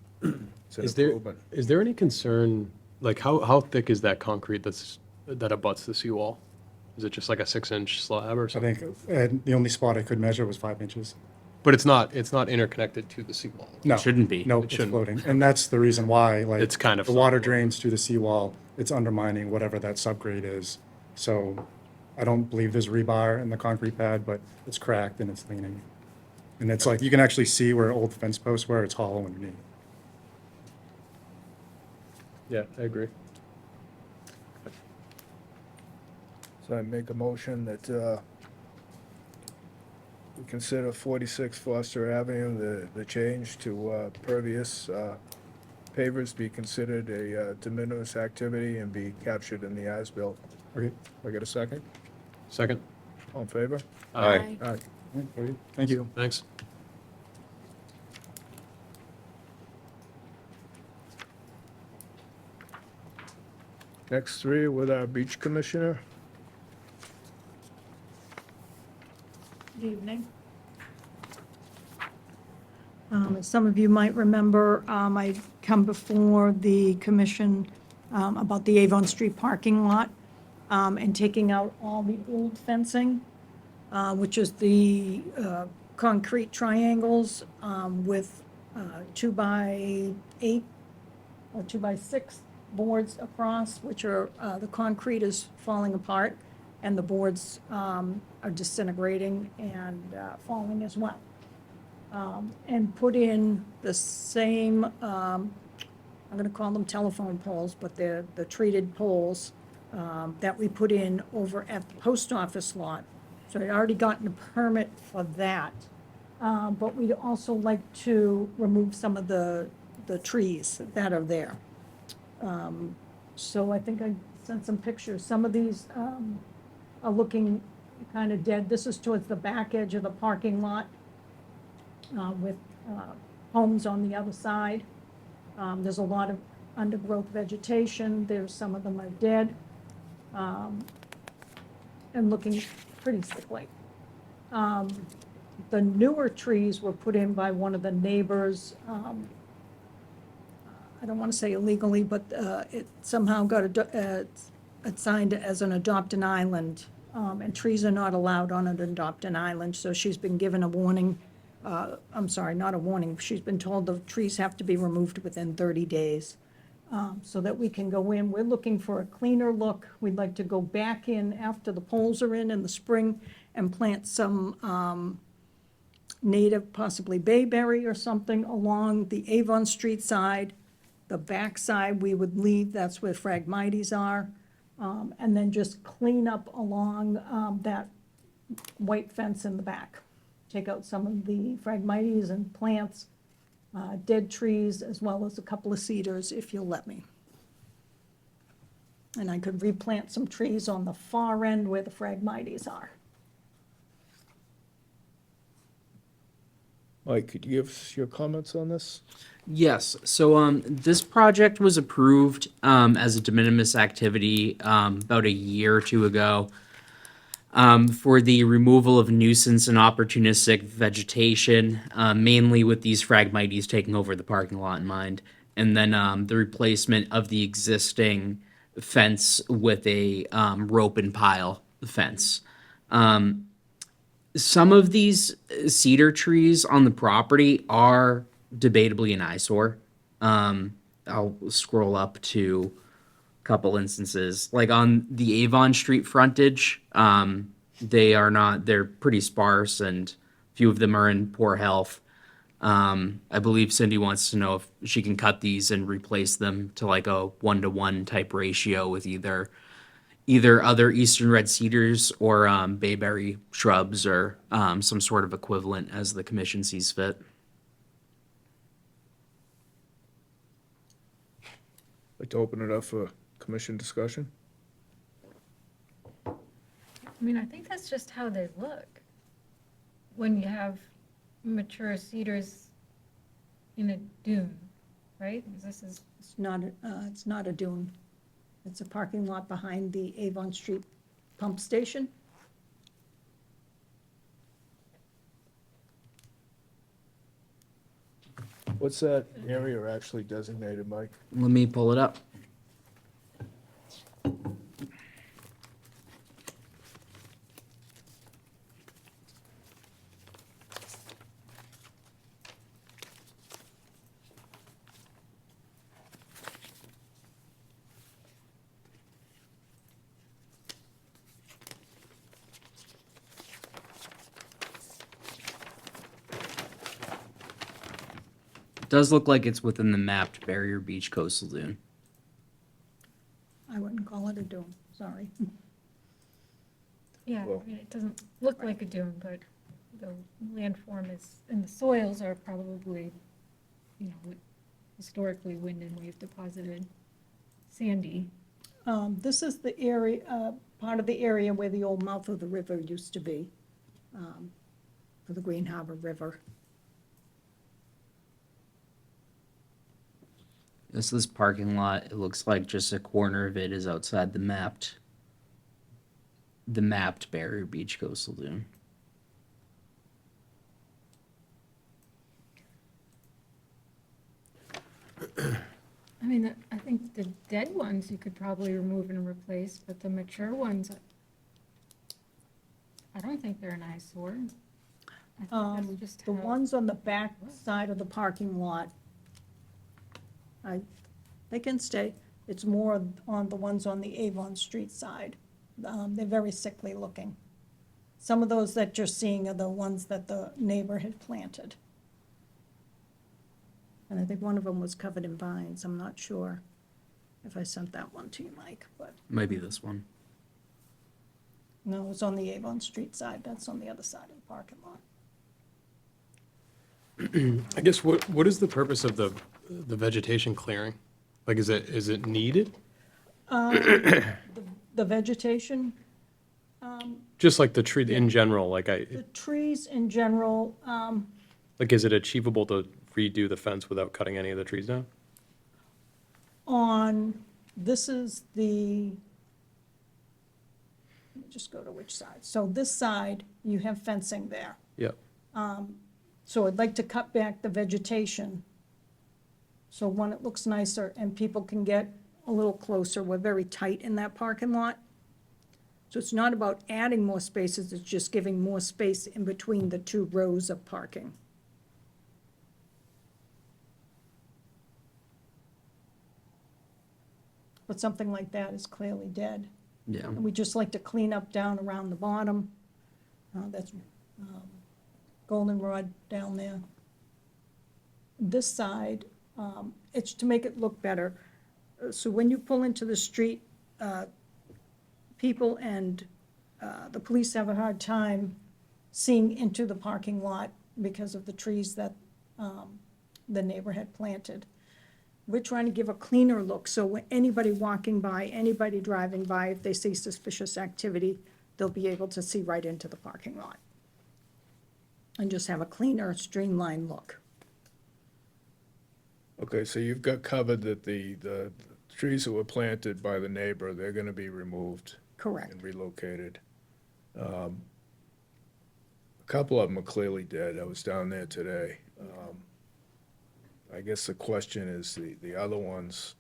Speaker 1: it's an
Speaker 9: Is there,
Speaker 1: improvement.
Speaker 9: is there any concern, like how thick is that concrete that abuts the seawall? Is it just like a 6-inch slab or
Speaker 11: I
Speaker 9: something?
Speaker 11: think the only spot I could measure was 5 inches.
Speaker 9: But it's not interconnected to the seawall.
Speaker 11: No.
Speaker 2: Shouldn't be.
Speaker 11: No,
Speaker 9: It
Speaker 11: it's
Speaker 9: shouldn't.
Speaker 11: floating. And that's the reason why, like.
Speaker 9: It's kind of
Speaker 11: The water
Speaker 9: floating.
Speaker 11: drains to the seawall, it's undermining whatever that subgrade is. So I don't believe there's rebar in the concrete pad, but it's cracked and it's leaning. And it's like, you can actually see where old fence posts were, it's hollow underneath.
Speaker 9: Yeah, I agree.
Speaker 1: So I make a motion that we consider 46 Foster Avenue, the change to pervious pavers be considered a de minimis activity and be captured in the as-built.
Speaker 11: Okay.
Speaker 1: I get a second?
Speaker 9: Second?
Speaker 1: All in favor?
Speaker 4: Aye.
Speaker 1: Aye.
Speaker 11: Okay, thank you.
Speaker 9: Thanks.
Speaker 1: Next three with our beach commissioner.
Speaker 12: Good evening. As some of you might remember, I come before the commission about the Avon Street parking lot and taking out all the old fencing, which is the concrete triangles with 2x8 or 2x6 boards across, which are, the concrete is falling apart and the boards are disintegrating and falling as well. And put in the same, I'm gonna call them telephone poles, but they're the treated poles that we put in over at the post office lot. So I'd already gotten a permit for that. But we'd also like to remove some of the trees that are there. So I think I sent some pictures. Some of these are looking kind of dead. This is towards the back edge of the parking lot with homes on the other side. There's a lot of undergrowth vegetation. There's, some of them are dead and looking pretty sickly. The newer trees were put in by one of the neighbors. I don't want to say illegally, but it somehow got assigned as an adopt-an island, and trees are not allowed on an adopt-an island, so she's been given a warning. I'm sorry, not a warning, she's been told the trees have to be removed within 30 days, so that we can go in. We're looking for a cleaner look. We'd like to go back in after the poles are in the spring and plant some native, possibly bayberry or something, along the Avon Street side. The back side we would leave, that's where Phragmites are, and then just clean up along that white fence in the back. Take out some of the Phragmites and plants, dead trees, as well as a couple of cedars, if you'll let me. And I could replant some trees on the far end where the Phragmites are.
Speaker 1: Mike, could you give us your comments on this?
Speaker 2: Yes. So this project was approved as a de minimis activity about a year or two ago for the removal of nuisance and opportunistic vegetation, mainly with these Phragmites taking over the parking lot in mind, and then the replacement of the existing fence with a rope and pile fence. Some of these cedar trees on the property are debatably an eyesore. I'll scroll up to a couple instances. Like on the Avon Street frontage, they are not, they're pretty sparse and a few of them are in poor health. I believe Cindy wants to know if she can cut these and replace them to like a 1-to-1 type ratio with either other eastern red cedars or bayberry shrubs or some sort of equivalent as the commission sees fit.
Speaker 1: Like to open it up for commission discussion?
Speaker 3: I mean, I think that's just how they look. When you have mature cedars in a dune, right? This is,
Speaker 12: It's not a dune. It's a parking lot behind the Avon Street pump station.
Speaker 1: What's that area actually designated, Mike?
Speaker 2: Let me pull it up. Does look like it's within the mapped Barrier Beach coastal dune.
Speaker 12: I wouldn't call it a dune, sorry.
Speaker 3: Yeah,
Speaker 1: Well-
Speaker 3: I mean, it doesn't look like a dune, but the landform is, and the soils are probably, historically wind and wave deposited, sandy.
Speaker 12: This is the area, part of the area where the old mouth of the river used to be, for the Green Harbor River.
Speaker 2: This parking lot, it looks like just a corner of it is outside the mapped Barrier Beach coastal dune.
Speaker 3: I mean, I think the dead ones you could probably remove and replace, but the mature ones, I don't think they're an eyesore. I think that's just
Speaker 12: The
Speaker 3: how-
Speaker 12: ones on the back side of the parking lot, they can stay. It's more on the ones on the Avon Street side. They're very sickly looking. Some of those that you're seeing are the ones that the neighbor had planted. And I think one of them was covered in vines. I'm not sure if I sent that one to you, Mike, but
Speaker 2: Maybe this one.
Speaker 12: no, it was on the Avon Street side. That's on the other side of the parking lot.
Speaker 9: I guess what is the purpose of the vegetation clearing? Like, is it needed?
Speaker 12: The vegetation,
Speaker 9: Just like the tree in general, like
Speaker 12: the trees in general,
Speaker 9: like, is it achievable to redo the fence without cutting any of the trees down?
Speaker 12: this is the, let me just go to which side. So this side, you have fencing there.
Speaker 9: Yep.
Speaker 12: So I'd like to cut back the vegetation. So when it looks nicer and people can get a little closer, we're very tight in that parking lot. So it's not about adding more spaces, it's just giving more space in between the two rows of parking. But something like that is clearly dead.
Speaker 2: Yeah.
Speaker 12: And we just like to clean up down around the bottom. That's goldenrod down there. This side, it's to make it look better. So when you pull into the street, people and the police have a hard time seeing into the parking lot because of the trees that the neighbor had planted. We're trying to give a cleaner look, so when anybody walking by, anybody driving by, if they see suspicious activity, they'll be able to see right into the parking lot. And just have a cleaner, streamlined look.
Speaker 1: Okay, so you've got covered that the trees that were planted by the neighbor, they're gonna be removed
Speaker 12: Correct.
Speaker 1: and relocated. A couple of them are clearly dead. I was down there today. I guess the question is the other ones.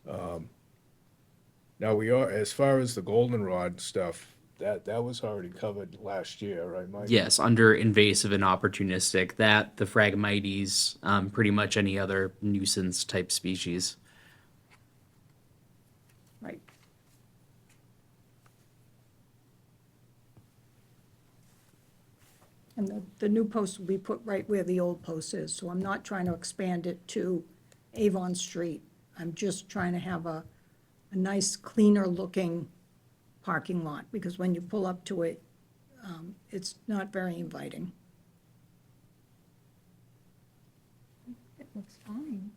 Speaker 1: Now, we are, as far as the goldenrod stuff, that was already covered last year, right, Mike?
Speaker 2: Yes, under invasive and opportunistic, that, the Phragmites, pretty much any other nuisance type species.
Speaker 12: Right. And the new post will be put right where the old post is, so I'm not trying to expand it to Avon Street. I'm just trying to have a nice, cleaner looking parking lot, because when you pull up to it, it's not very inviting.
Speaker 3: It looks fine.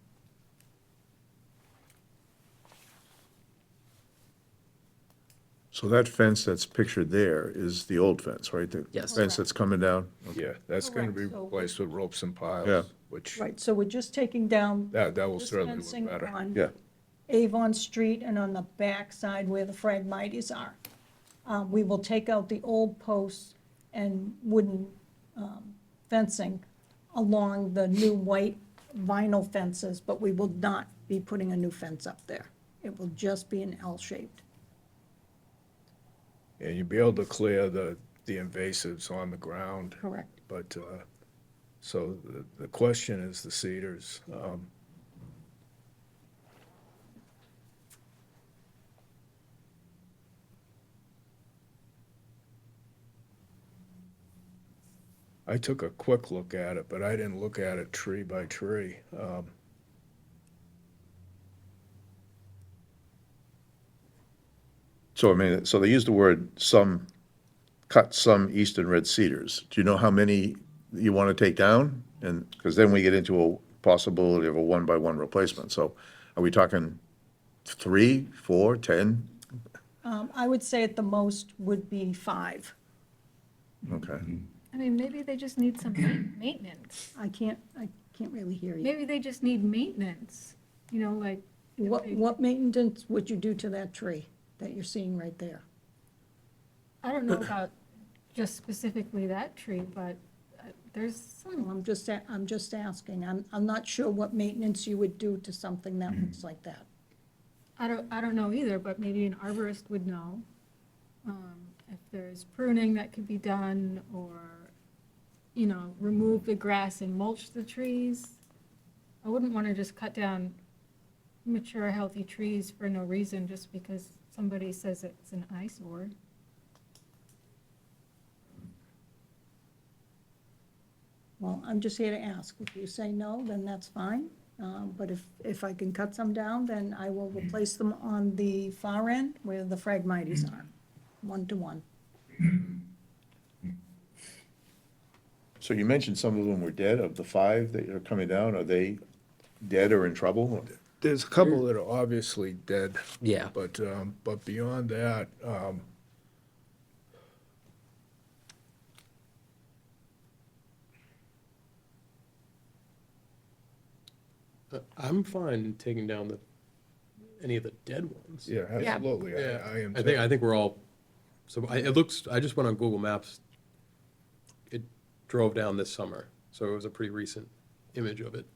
Speaker 4: So that fence that's pictured there is the old fence, right? The
Speaker 2: Yes.
Speaker 4: fence that's coming down?
Speaker 1: Yeah, that's gonna be
Speaker 12: Correct, so-
Speaker 1: replaced with ropes and
Speaker 4: Yeah.
Speaker 1: piles, which,
Speaker 12: Right, so we're just taking down
Speaker 1: that will
Speaker 12: this
Speaker 1: certainly
Speaker 12: fencing
Speaker 1: look better.
Speaker 12: on
Speaker 4: Yeah.
Speaker 12: Avon Street and on the back side where the Phragmites are. We will take out the old posts and wooden fencing along the new white vinyl fences, but we will not be putting a new fence up there. It will just be an L-shaped.
Speaker 1: And you'll be able to clear the invasives on the ground.
Speaker 12: Correct.
Speaker 1: But, so the question is the cedars. I took a quick look at it, but I didn't look at it tree by tree.
Speaker 4: So, I mean, so they use the word some, cut some eastern red cedars. Do you know how many you want to take down? And, because then we get into a possibility of a one-by-one replacement. So are we talking 3, 4, 10?
Speaker 12: I would say at the most would be 5.
Speaker 4: Okay.
Speaker 3: I mean, maybe they just need some maintenance.
Speaker 12: I can't really hear you.
Speaker 3: Maybe they just need maintenance, like. if they-
Speaker 12: What maintenance would you do to that tree that you're seeing right there?
Speaker 3: I don't know about just specifically that tree, but there's some.
Speaker 12: Well, I'm just asking. I'm not sure what maintenance you would do to something that looks like that.
Speaker 3: I don't know either, but maybe an arborist would know. If there's pruning that could be done, or, remove the grass and mulch the trees. I wouldn't want to just cut down mature, healthy trees for no reason, just because somebody says it's an eyesore.
Speaker 12: Well, I'm just here to ask. If you say no, then that's fine. But if I can cut some down, then I will replace them on the far end where the Phragmites are, 1-to-1.
Speaker 4: So you mentioned some of them were dead. Of the 5 that are coming down, are they dead or in trouble?
Speaker 1: There's a couple that are obviously dead.
Speaker 2: Yeah.
Speaker 1: But beyond that,
Speaker 9: I'm fine taking down any of the dead ones.
Speaker 1: yeah, absolutely,
Speaker 9: Yeah,
Speaker 1: I am.
Speaker 9: I think we're all, I just went on Google Maps. It drove down this summer, so it was a pretty recent image of it.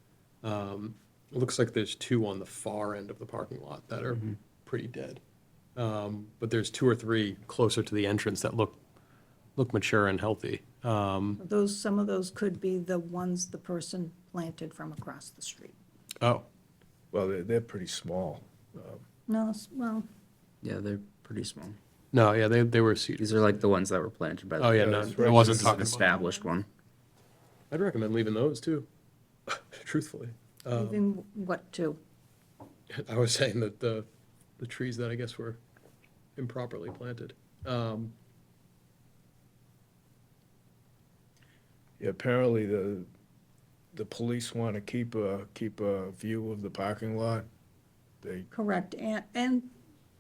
Speaker 9: It looks like there's 2 on the far end of the parking lot that are pretty dead. But there's 2 or 3 closer to the entrance that look mature and healthy.
Speaker 12: Some of those could be the ones the person planted from across the street.
Speaker 9: Oh,
Speaker 1: Well, they're pretty small.
Speaker 12: No, well,
Speaker 2: Yeah, they're pretty small.
Speaker 9: no, yeah, they were cedars.
Speaker 2: These are like the ones that were planted by the.
Speaker 9: Oh, yeah,
Speaker 1: Yeah,
Speaker 9: no,
Speaker 1: that's
Speaker 9: I
Speaker 1: right.
Speaker 9: wasn't
Speaker 2: This is an
Speaker 9: talking about.
Speaker 2: established one.
Speaker 9: I'd recommend leaving those too, truthfully.
Speaker 12: even what to?
Speaker 9: I was saying that the trees that I guess were improperly planted.
Speaker 1: Yeah, apparently the police want to keep a view of the parking lot. They,
Speaker 12: Correct, and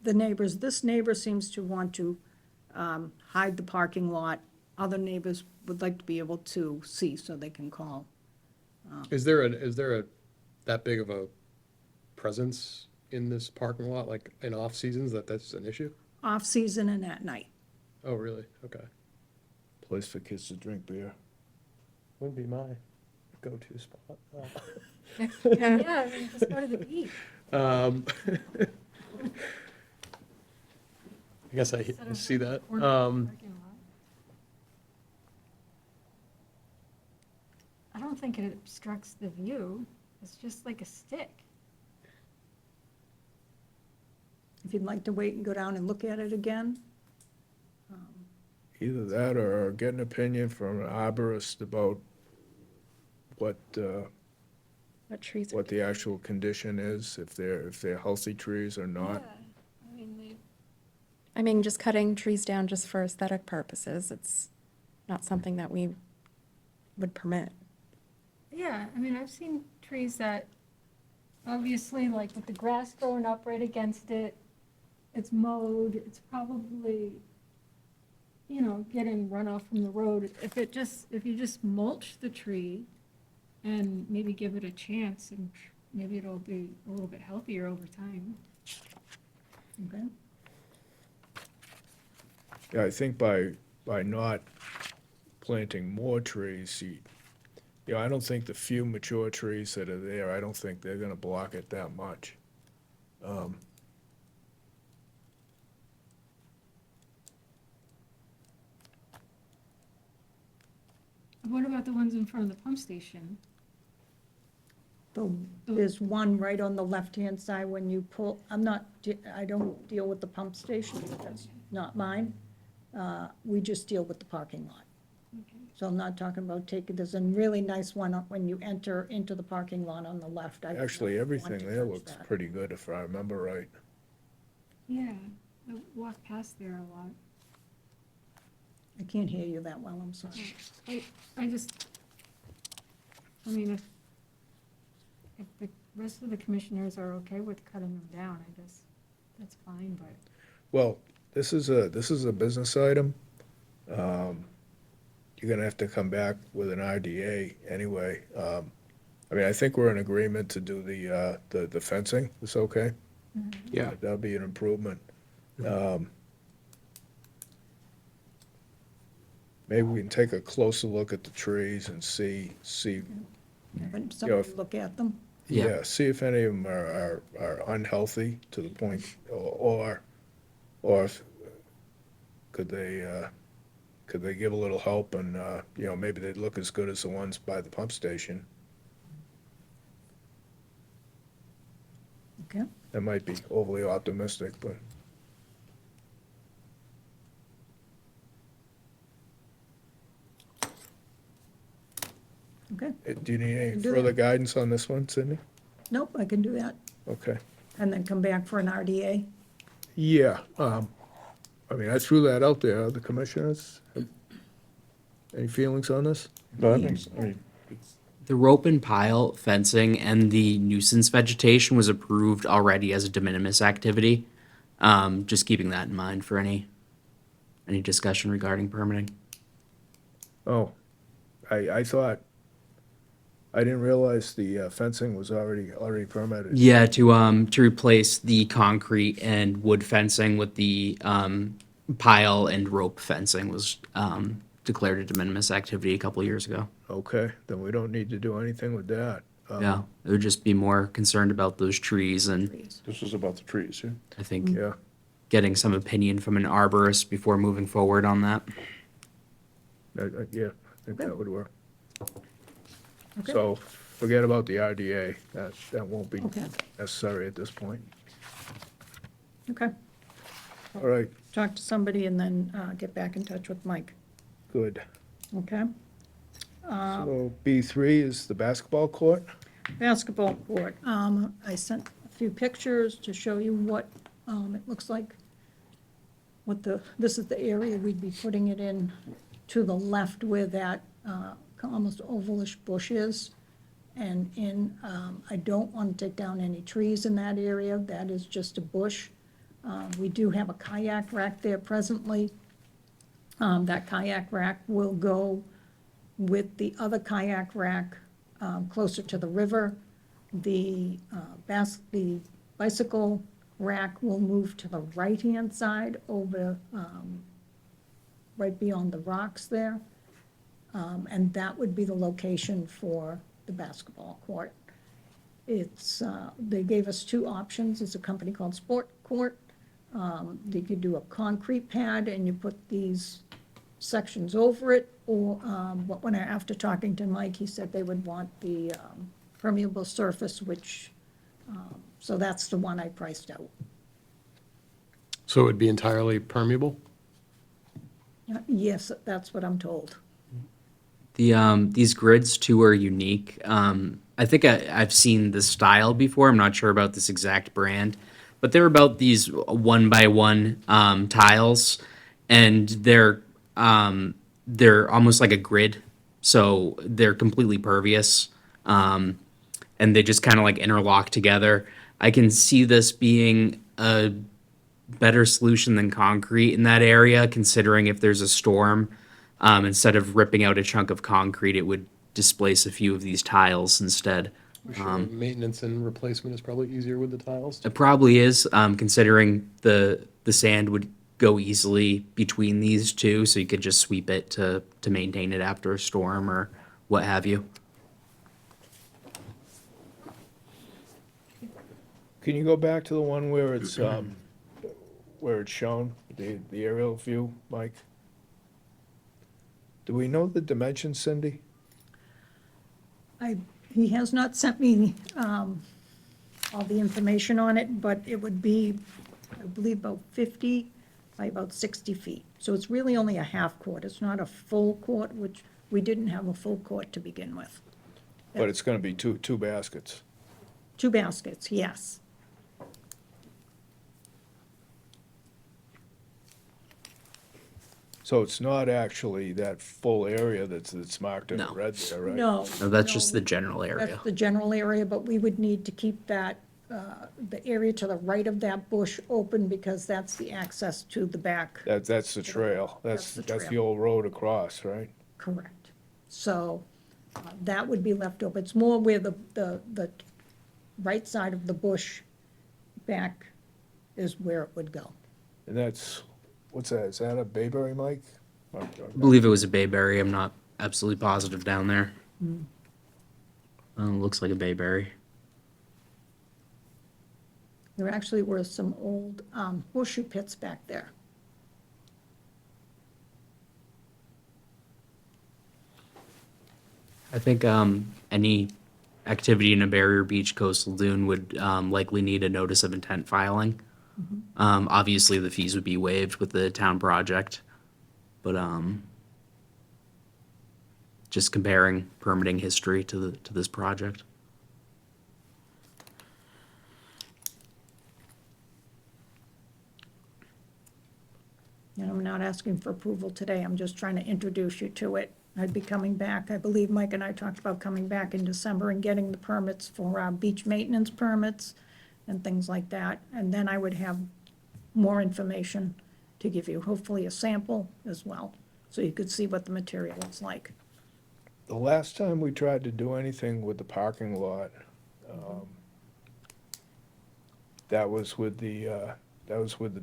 Speaker 12: the neighbors, this neighbor seems to want to hide the parking lot. Other neighbors would like to be able to see so they can call.
Speaker 9: Is there a that big of a presence in this parking lot, like in off seasons, that's an issue?
Speaker 12: Off-season and at night.
Speaker 9: Oh, really? Okay.
Speaker 1: place for kids to drink beer.
Speaker 9: Wouldn't be my go-to spot.
Speaker 3: Yeah, I mean, just go to the beach.
Speaker 9: I guess I
Speaker 3: Instead of
Speaker 9: see that.
Speaker 3: corner parking lot. I don't think it obstructs the view. It's just like a stick.
Speaker 12: If you'd like to wait and go down and look at it again.
Speaker 1: Either that or get an opinion from an arborist about what
Speaker 7: trees are.
Speaker 1: what the actual condition is, if they're healthy trees or not.
Speaker 3: Yeah, I mean, they.
Speaker 7: I mean, just cutting trees down just for aesthetic purposes, it's not something that we would permit.
Speaker 3: Yeah, I mean, I've seen trees that, obviously, like with the grass growing up right against it, it's mowed, it's probably, getting runoff from the road. If you just mulch the tree and maybe give it a chance, and maybe it'll be a little bit healthier over time.
Speaker 12: Okay.
Speaker 1: Yeah, I think by not planting more trees, I don't think the few mature trees that are there, I don't think they're gonna block it that much.
Speaker 3: What about the ones in front of the pump station?
Speaker 12: There's one right on the left-hand side when you pull, I don't deal with the pump station, that's not mine. We just deal with the parking lot.
Speaker 3: Okay.
Speaker 12: So I'm not talking about there's a really nice one up when you enter into the parking lot on the left. I would
Speaker 1: Actually,
Speaker 12: not
Speaker 1: everything
Speaker 12: want to
Speaker 1: there
Speaker 12: touch
Speaker 1: looks
Speaker 12: that.
Speaker 1: pretty good, if I remember right.
Speaker 3: Yeah, I walk past there a lot.
Speaker 12: I can't hear you that well, I'm sorry.
Speaker 3: I just, I mean, if the rest of the commissioners are okay with cutting them down, I guess that's fine, but.
Speaker 1: Well, this is a business item. You're gonna have to come back with an RDA anyway. I mean, I think we're in agreement to do the fencing. It's okay?
Speaker 9: Yeah.
Speaker 1: That'll be an improvement. Maybe we can take a closer look at the trees and see,
Speaker 12: But somebody look at them.
Speaker 2: Yeah.
Speaker 1: yeah, see if any of them are unhealthy to the point, or if, could they give a little help and, maybe they'd look as good as the ones by the pump station.
Speaker 12: Okay,
Speaker 1: That might be overly optimistic, but
Speaker 12: okay.
Speaker 1: do you need any
Speaker 12: Can do
Speaker 1: further
Speaker 12: that.
Speaker 1: guidance on this one, Cindy?
Speaker 12: Nope, I can do that.
Speaker 1: Okay.
Speaker 12: And then come back for an RDA.
Speaker 1: Yeah, I mean, I threw that out there. The commissioners, any feelings on this?
Speaker 4: No, that makes, I mean,
Speaker 2: The rope and pile fencing and the nuisance vegetation was approved already as a de minimis activity. Just keeping that in mind for any discussion regarding permitting.
Speaker 1: Oh, I thought, I didn't realize the fencing was already permitted.
Speaker 2: Yeah, to replace the concrete and wood fencing with the pile and rope fencing was declared a de minimis activity a couple of years ago.
Speaker 1: Okay, then we don't need to do anything with that.
Speaker 2: Yeah, it would just be more concerned about those trees, and
Speaker 4: this was about the trees, yeah?
Speaker 2: I think
Speaker 1: Yeah,
Speaker 2: getting some opinion from an arborist before moving forward on that.
Speaker 1: yeah, I think that would work.
Speaker 12: Okay.
Speaker 1: So forget about the RDA. That won't be
Speaker 12: Okay.
Speaker 1: necessary at this point.
Speaker 12: Okay,
Speaker 1: All right,
Speaker 12: talk to somebody and then get back in touch with Mike,
Speaker 1: good.
Speaker 12: okay?
Speaker 1: So B3 is the basketball court?
Speaker 12: Basketball court, I sent a few pictures to show you what, it looks like. This is the area we'd be putting it in to the left where that, almost ovalish bush is. And I don't want to take down any trees in that area, that is just a bush. We do have a kayak rack there presently. That kayak rack will go with the other kayak rack closer to the river. The bicycle rack will move to the right-hand side over, right beyond the rocks there. And that would be the location for the basketball court. It's, they gave us two options. It's a company called Sport Court. They could do a concrete pad and you put these sections over it, or, but after talking to Mike, he said they would want the permeable surface, which, so that's the one I priced out.
Speaker 9: So it would be entirely permeable?
Speaker 12: Yes, that's what I'm told.
Speaker 2: These grids too are unique. I think I've seen the style before. I'm not sure about this exact brand, but they're about these 1x1 tiles, and they're almost like a grid, so they're completely pervious, and they just kind of like interlock together. I can see this being a better solution than concrete in that area, considering if there's a storm, instead of ripping out a chunk of concrete, it would displace a few of these tiles instead.
Speaker 9: Sure, maintenance and replacement is probably easier with the tiles.
Speaker 2: It probably is, considering the sand would go easily between these two, so you could just sweep it to maintain it after a storm or what have you.
Speaker 1: Can you go back to the one where it's shown, the aerial view, Mike? Do we know the dimensions, Cindy?
Speaker 12: He has not sent me all the information on it, but it would be, I believe, about 50 by about 60 feet. So it's really only a half court. It's not a full court, which we didn't have a full court to begin with.
Speaker 1: But it's gonna be two baskets.
Speaker 12: 2 baskets, yes.
Speaker 1: So it's not actually that full area that's marked in
Speaker 2: No.
Speaker 1: red there, right?
Speaker 12: No.
Speaker 2: No, that's
Speaker 12: no,
Speaker 2: just the general area.
Speaker 12: That's the general area, but we would need to keep that, the area to the right of that bush open because that's the access to the back.
Speaker 1: That's the trail.
Speaker 12: That's the
Speaker 1: That's the
Speaker 12: trail.
Speaker 1: old road across, right?
Speaker 12: Correct. So that would be left open. It's more where the right side of the bush back is where it would go.
Speaker 1: And that's, what's that? Is that a bayberry, Mike?
Speaker 2: I believe it was a bayberry. I'm not absolutely positive down there. Looks like a bayberry.
Speaker 12: There actually were some old horseshoe pits back there.
Speaker 2: I think any activity in a barrier beach coastal dune would likely need a notice of intent filing. Obviously, the fees would be waived with the town project, but just comparing permitting history to this project.
Speaker 12: And I'm not asking for approval today, I'm just trying to introduce you to it. I'd be coming back, I believe Mike and I talked about coming back in December and getting the permits for our beach maintenance permits and things like that. And then I would have more information to give you, hopefully a sample as well, so you could see what the material is like.
Speaker 1: The last time we tried to do anything with the parking lot, that was with the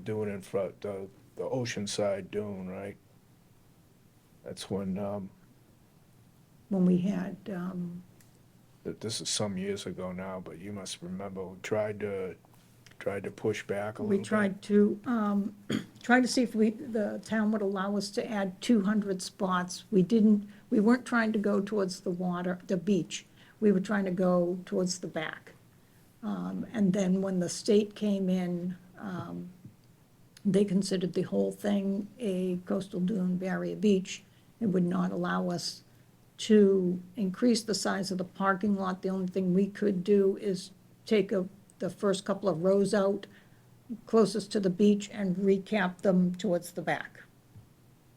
Speaker 1: dune in front, the oceanside dune, right? That's when,
Speaker 12: When we had,
Speaker 1: this is some years ago now, but you must remember, we tried to push back a little
Speaker 12: we
Speaker 1: bit.
Speaker 12: tried to, try to see if the town would allow us to add 200 spots. We weren't trying to go towards the water, the beach. We were trying to go towards the back. And then when the state came in, they considered the whole thing a coastal dune barrier beach. It would not allow us to increase the size of the parking lot. The only thing we could do is take the first couple of rows out closest to the beach and recap them towards the back.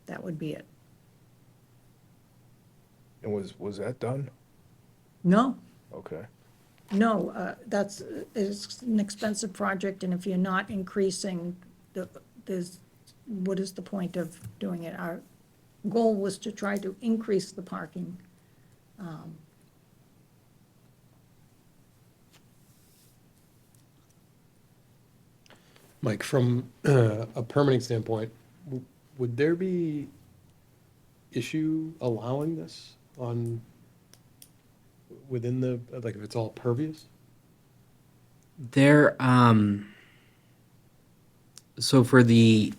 Speaker 12: That would be it.
Speaker 1: And was that done?
Speaker 12: No,
Speaker 1: Okay.
Speaker 12: no, it's an expensive project, and if you're not increasing, what is the point of doing it? Our goal was to try to increase the parking.
Speaker 9: Mike, from a permitting standpoint, would there be issue allowing this within the, like, if it's all pervious?
Speaker 2: There, so for the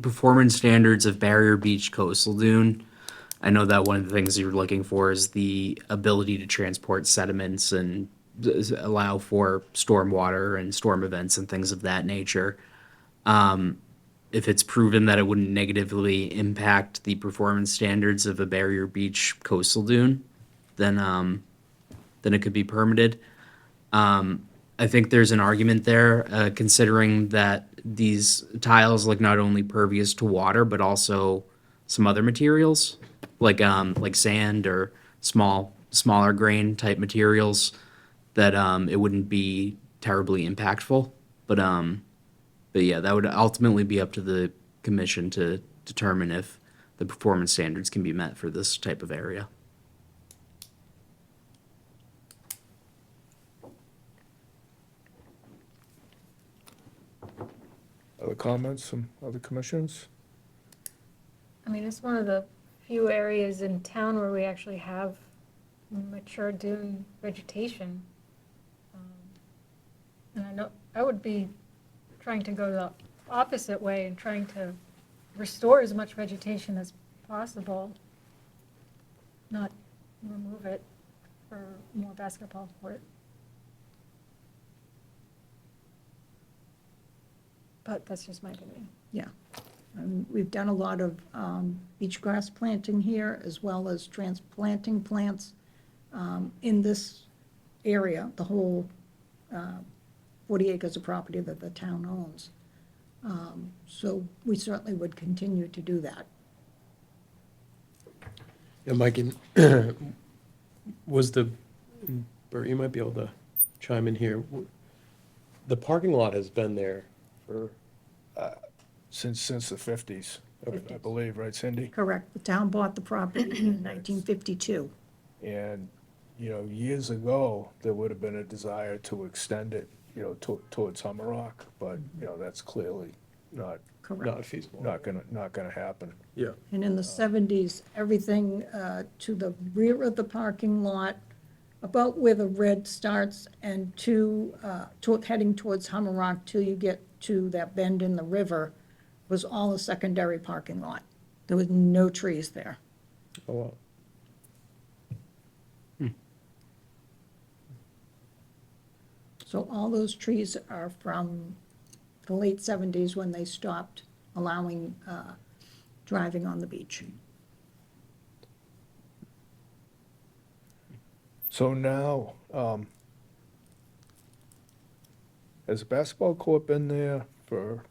Speaker 2: performance standards of barrier beach coastal dune, I know that one of the things you're looking for is the ability to transport sediments and allow for stormwater and storm events and things of that nature. If it's proven that it wouldn't negatively impact the performance standards of a barrier beach coastal dune, then it could be permitted. I think there's an argument there, considering that these tiles look not only pervious to water, but also some other materials, like sand or smaller grain type materials, that it wouldn't be terribly impactful. But yeah, that would ultimately be up to the commission to determine if the performance standards can be met for this type of area.
Speaker 1: Other comments from other commissions?
Speaker 3: I mean, it's one of the few areas in town where we actually have mature dune vegetation. And I know, I would be trying to go the opposite way and trying to restore as much vegetation as possible, not remove it for more basketball court. But that's just my opinion.
Speaker 12: Yeah. We've done a lot of beach grass planting here, as well as transplanting plants in this area, the whole 40 acres of property that the town owns. So we certainly would continue to do that.
Speaker 9: Yeah, Mike, was Bert, you might be able to chime in here. The parking lot has been there for,
Speaker 1: Since the 50s, I
Speaker 12: 50s.
Speaker 1: believe, right, Cindy?
Speaker 12: Correct. The town bought the property in 1952.
Speaker 1: And, you know, years ago, there would have been a desire to extend it, you know, towards Hummerock, but, you know, that's clearly not,
Speaker 12: Correct.
Speaker 9: not feasible.
Speaker 1: not gonna happen.
Speaker 9: Yeah.
Speaker 12: And in the 70s, everything to the rear of the parking lot, about where the red starts, and heading towards Hummerock till you get to that bend in the river, was all a secondary parking lot. There was no trees there.
Speaker 9: Oh, wow.
Speaker 12: So all those trees are from the late 70s when they stopped allowing driving on the beach.
Speaker 1: So now, has the basketball court been there for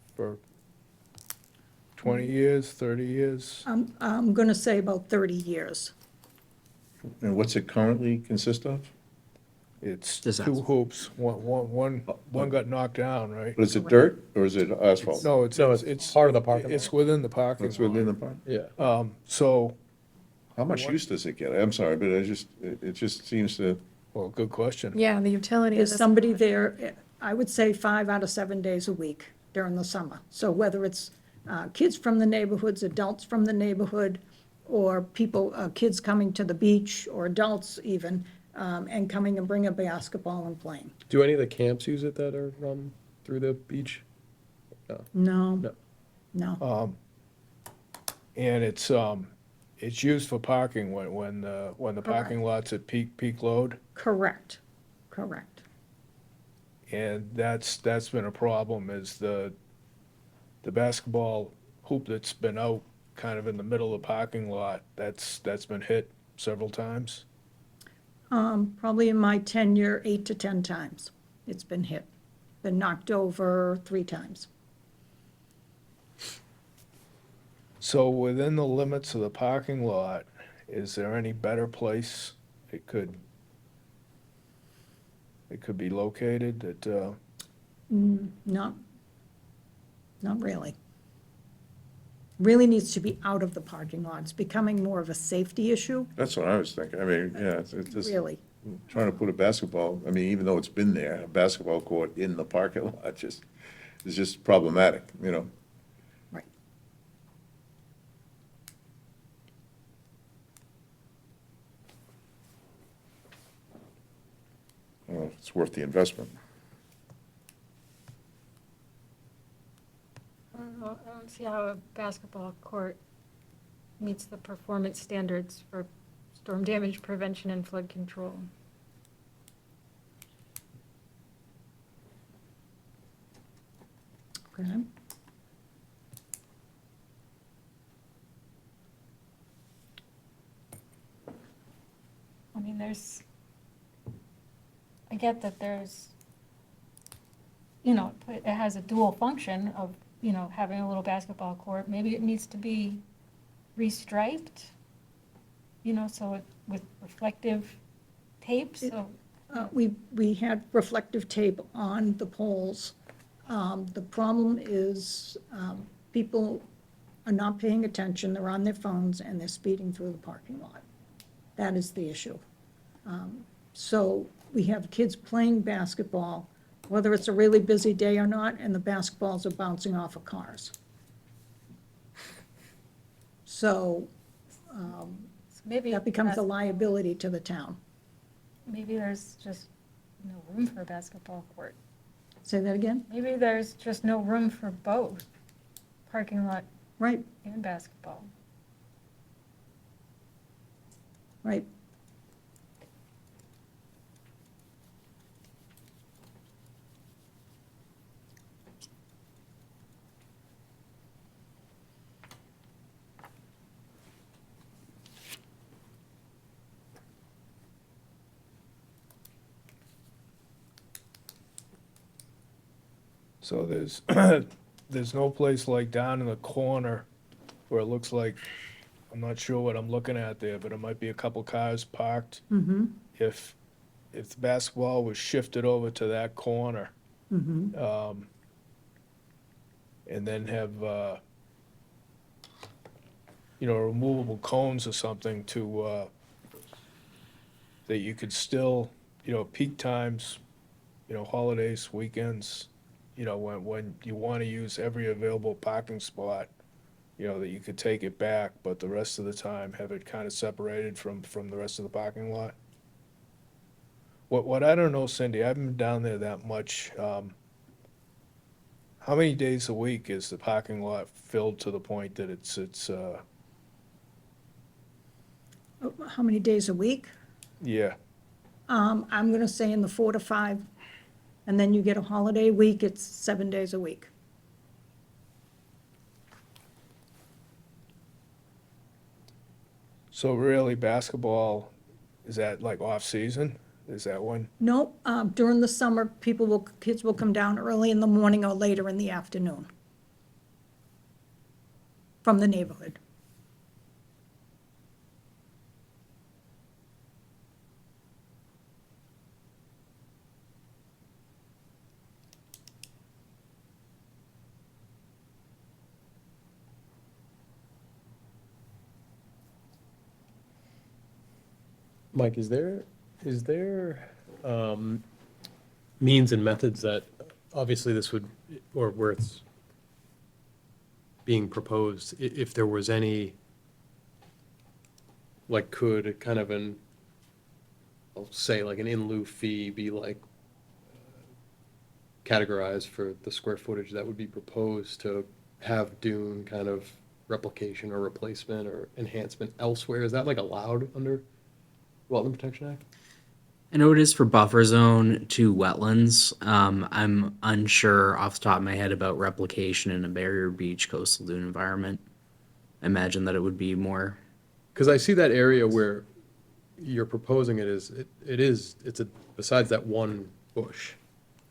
Speaker 1: 20 years, 30 years?
Speaker 12: I'm going to say about 30 years.
Speaker 4: And what's it currently consist of?
Speaker 1: It's
Speaker 2: Just
Speaker 1: two
Speaker 2: asphalt.
Speaker 1: hoops, one got knocked down, right?
Speaker 4: But is it dirt or is it asphalt?
Speaker 1: No,
Speaker 9: No, it's part of the parking
Speaker 1: It's
Speaker 9: lot.
Speaker 1: within the parking
Speaker 4: It's within the
Speaker 1: lot.
Speaker 4: park?
Speaker 9: Yeah.
Speaker 1: So,
Speaker 4: How much use does it get? I'm sorry, but it just seems to,
Speaker 1: well, good question.
Speaker 7: Yeah, the utility of
Speaker 12: There's
Speaker 7: this.
Speaker 12: somebody there, I would say 5 out of 7 days a week during the summer. So whether it's kids from the neighborhoods, adults from the neighborhood, or people, kids coming to the beach, or adults even, and coming and bring a basketball and playing.
Speaker 9: Do any of the camps use it that are run through the beach?
Speaker 12: No,
Speaker 9: No.
Speaker 12: no.
Speaker 1: And it's used for parking when the parking lot's at peak load.
Speaker 12: Correct, correct.
Speaker 1: And that's been a problem, is the basketball hoop that's been out kind of in the middle of the parking lot, that's been hit several times.
Speaker 12: Probably in my tenure, 8 to 10 times it's been hit. Been knocked over 3 times.
Speaker 1: So within the limits of the parking lot, is there any better place it could be located that,
Speaker 12: Not, not really. Really needs to be out of the parking lot. It's becoming more of a safety issue,
Speaker 4: that's what I was thinking. I mean, yeah, it's just
Speaker 12: really.
Speaker 4: trying to put a basketball, I mean, even though it's been there, a basketball court in the parking lot just, is just problematic, you know?
Speaker 12: Right.
Speaker 4: I don't know if it's worth the investment.
Speaker 3: I don't see how a basketball court meets the performance standards for storm damage prevention and flood control.
Speaker 12: Okay.
Speaker 3: I mean, I get that there's, it has a dual function of, having a little basketball court. Maybe it needs to be restriped, with reflective tape, so.
Speaker 12: We had reflective tape on the poles. The problem is, people are not paying attention, they're on their phones, and they're speeding through the parking lot. That is the issue. So we have kids playing basketball, whether it's a really busy day or not, and the basketballs are bouncing off of cars. So
Speaker 3: Maybe
Speaker 12: that becomes a
Speaker 3: that's-
Speaker 12: liability to the town.
Speaker 3: Maybe there's just no room for a basketball court.
Speaker 12: Say that again?
Speaker 3: Maybe there's just no room for both, parking lot
Speaker 12: Right,
Speaker 3: and basketball.
Speaker 12: right.
Speaker 1: so there's, there's no place like down in the corner where it looks like I'm not sure what I'm looking at there, but it might be a couple cars parked. If the basketball was shifted over to that corner, and then have, removable cones or something to, that you could still, peak times, holidays, weekends, when you want to use every available parking spot, that you could take it back, but the rest of the time have it kind of separated from the rest of the parking lot. What I don't know, Cindy, I haven't been down there that much. How many days a week is the parking lot filled to the point that it's,
Speaker 12: How many days a week?
Speaker 1: yeah,
Speaker 12: I'm gonna say in the 4 to 5, and then you get a holiday week, it's 7 days a week.
Speaker 1: so really basketball, is that like off-season? Is that when?
Speaker 12: No, during the summer, kids will come down early in the morning or later in the afternoon from the neighborhood.
Speaker 9: Mike, is there means and methods that, obviously this would, or where it's being proposed, if there was any, like, could kind of I'll say like an in lieu fee be like categorized for the square footage that would be proposed to have dune kind of replication or replacement or enhancement elsewhere? Is that like allowed under Wetland Protection Act?
Speaker 2: I know it is for buffer zone to wetlands. I'm unsure off the top of my head about replication in a barrier beach coastal dune environment. I imagine that it would be more.
Speaker 9: Because I see that area where you're proposing it's besides that one bush,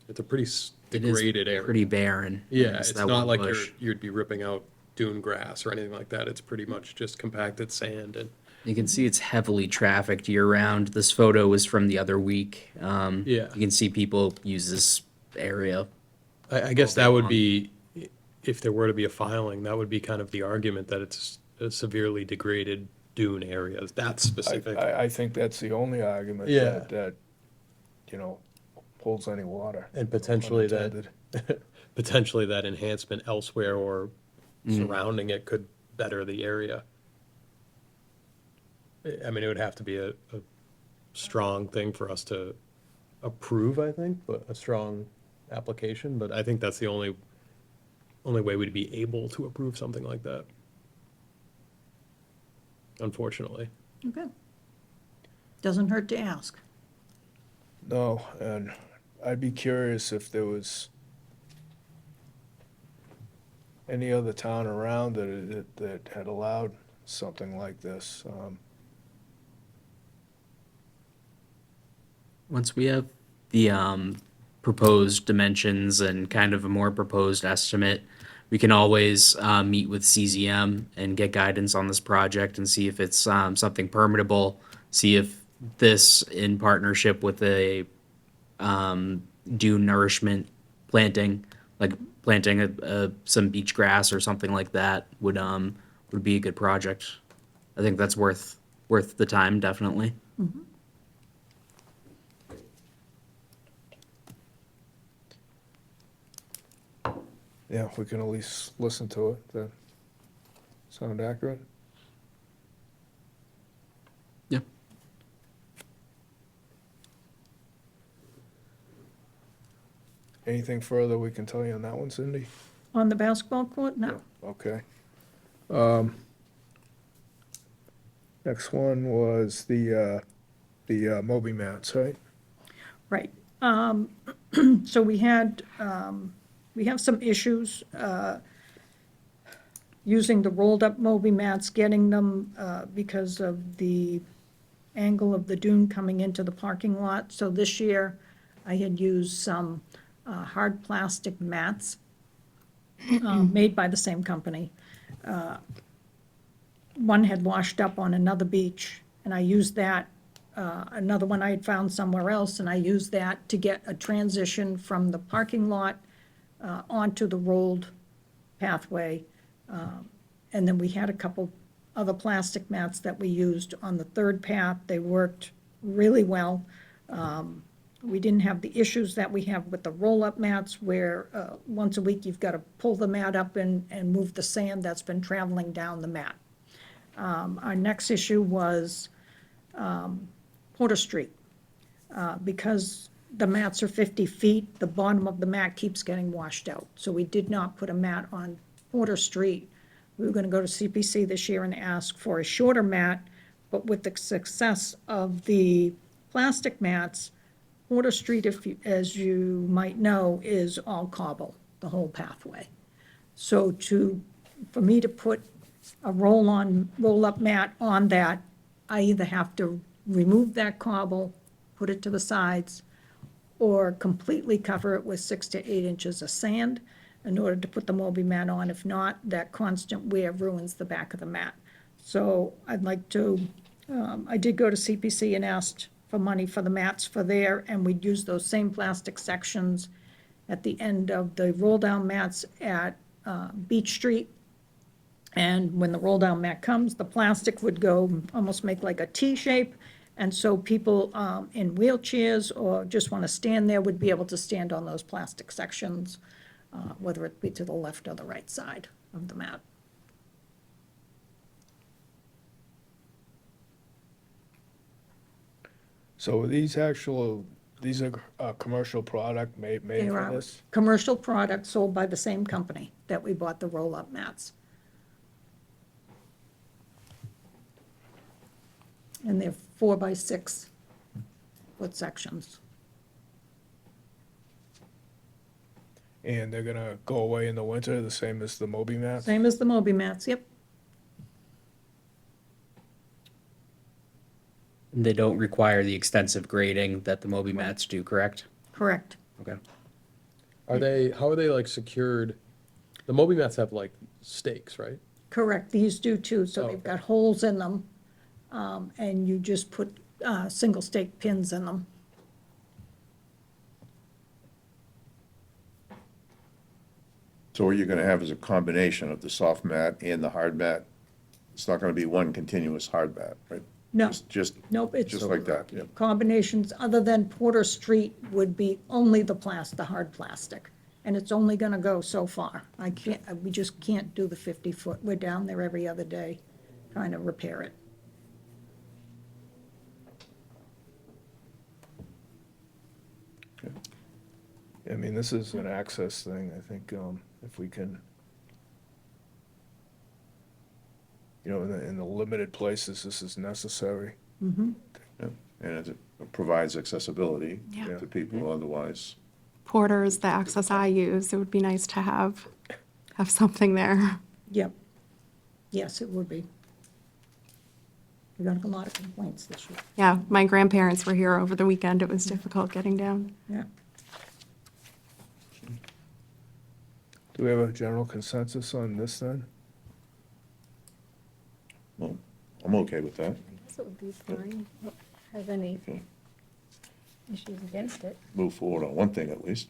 Speaker 9: it's a pretty
Speaker 2: It is
Speaker 9: degraded area.
Speaker 2: pretty barren.
Speaker 9: Yeah,
Speaker 2: It's
Speaker 9: it's
Speaker 2: that
Speaker 9: not
Speaker 2: one
Speaker 9: like
Speaker 2: bush.
Speaker 9: you'd be ripping out dune grass or anything like that. It's pretty much just compacted sand and,
Speaker 2: You can see it's heavily trafficked year round. This photo was from the other week.
Speaker 9: Yeah.
Speaker 2: You can see people use this area.
Speaker 9: I guess
Speaker 2: All day
Speaker 9: that would
Speaker 2: long.
Speaker 9: be, if there were to be a filing, that would be kind of the argument that it's a severely degraded dune area. That's specific.
Speaker 1: I think that's the only argument
Speaker 9: Yeah.
Speaker 1: that holds any water.
Speaker 9: And potentially that,
Speaker 1: Unintended.
Speaker 9: potentially that enhancement elsewhere or surrounding it could better the area. I mean, it would have to be a strong thing for us to approve, I think, but a strong application, but I think that's the only way we'd be able to approve something like that. Unfortunately.
Speaker 12: Okay. Doesn't hurt to ask.
Speaker 1: No, and I'd be curious if there was any other town around that had allowed something like this.
Speaker 2: Once we have the proposed dimensions and kind of a more proposed estimate, we can always meet with CZM and get guidance on this project and see if it's something permittable, see if this in partnership with a dune nourishment planting, like planting some beach grass or something like that would be a good project. I think that's worth the time, definitely.
Speaker 1: Yeah, we can at least listen to it. That sound accurate?
Speaker 2: Yeah.
Speaker 1: Anything further we can tell you on that one, Cindy?
Speaker 12: On the basketball court? No.
Speaker 1: Okay. Next one was the Moby mats, right?
Speaker 12: Right. So we have some issues using the rolled-up Moby mats, getting them because of the angle of the dune coming into the parking lot. So this year, I had used some hard plastic mats made by the same company. one had washed up on another beach, and I used that, another one I had found somewhere else, and I used that to get a transition from the parking lot onto the rolled pathway. And then we had a couple other plastic mats that we used on the third path. They worked really well. We didn't have the issues that we have with the roll-up mats where once a week you've got to pull the mat up and move the sand that's been traveling down the mat. Our next issue was Porter Street. Because the mats are 50 feet, the bottom of the mat keeps getting washed out. So we did not put a mat on Porter Street. We were gonna go to CPC this year and ask for a shorter mat, but with the success of the plastic mats, Porter Street, as you might know, is all cobble, the whole pathway. So for me to put a roll-up mat on that, I either have to remove that cobble, put it to the sides, or completely cover it with 6 to 8 inches of sand in order to put the Moby mat on. If not, that constant wear ruins the back of the mat. So I'd like to, I did go to CPC and asked for money for the mats for there, and we'd use those same plastic sections at the end of the roll-down mats at Beach Street. And when the roll-down mat comes, the plastic would go, almost make like a T shape. And so people in wheelchairs or just want to stand there would be able to stand on those plastic sections, whether it be to the left or the right side of the mat.
Speaker 1: So are these are commercial product made
Speaker 12: They
Speaker 1: for
Speaker 12: are
Speaker 1: this?
Speaker 12: commercial products sold by the same company that we bought the roll-up mats. And they're 4 by 6 foot sections.
Speaker 1: And they're gonna go away in the winter, the same as the Moby mats?
Speaker 12: Same as the Moby mats, yep.
Speaker 2: They don't require the extensive grading that the Moby mats do, correct?
Speaker 12: Correct.
Speaker 2: Okay.
Speaker 9: How are they like secured? The Moby mats have like stakes, right?
Speaker 12: Correct, these do too, so
Speaker 9: Oh,
Speaker 12: they've
Speaker 9: okay.
Speaker 12: got holes in them, and you just put single stake pins in them.
Speaker 4: So what you're gonna have is a combination of the soft mat and the hard mat. It's not gonna be one continuous hard mat, right?
Speaker 12: No,
Speaker 4: Just,
Speaker 12: nope, it's
Speaker 4: just like that, yeah.
Speaker 12: combinations, other than Porter Street would be only the hard plastic. And it's only gonna go so far. We just can't do the 50-foot. We're down there every other day trying to repair it.
Speaker 1: I mean, this is an access thing, I think, if we can, in the limited places, this is necessary.
Speaker 4: Yeah. And it provides accessibility
Speaker 7: Yeah.
Speaker 4: to people otherwise.
Speaker 7: Porter is the access I use. It would be nice to have something there.
Speaker 12: Yep. Yes, it would be. We got a lot of complaints this year.
Speaker 7: Yeah, my grandparents were here over the weekend. It was difficult getting down.
Speaker 12: Yeah.
Speaker 1: Do we have a general consensus on this then?
Speaker 4: Well, I'm okay with that.
Speaker 3: This would be fine. Don't have any
Speaker 4: Okay.
Speaker 3: issues against it.
Speaker 4: Move forward on one thing at least.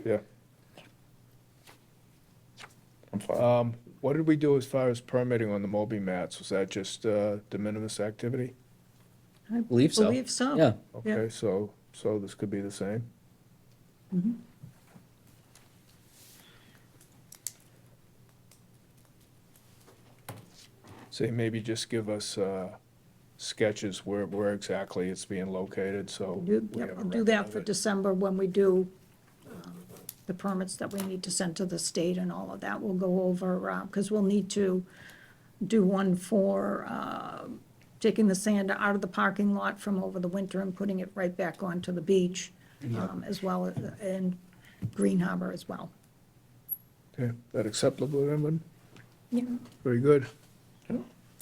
Speaker 1: Yeah.
Speaker 4: I'm fine.
Speaker 1: What did we do as far as permitting on the Moby mats? Was that just de minimis activity?
Speaker 12: I
Speaker 2: Believe so.
Speaker 12: Believe so.
Speaker 2: Yeah.
Speaker 1: Okay, so this could be the same? Say, maybe just give us sketches where exactly it's being located, so.
Speaker 12: Do,
Speaker 1: we
Speaker 12: yep,
Speaker 1: have a
Speaker 12: we'll do
Speaker 1: record
Speaker 12: that
Speaker 1: of
Speaker 12: for
Speaker 1: it.
Speaker 12: December when we do the permits that we need to send to the state and all of that. We'll go over, because we'll need to do one for taking the sand out of the parking lot from over the winter and putting it right back onto the beach, as well, and Green Harbor as well.
Speaker 1: Okay, that acceptable, everyone?
Speaker 12: Yeah.
Speaker 1: Very good.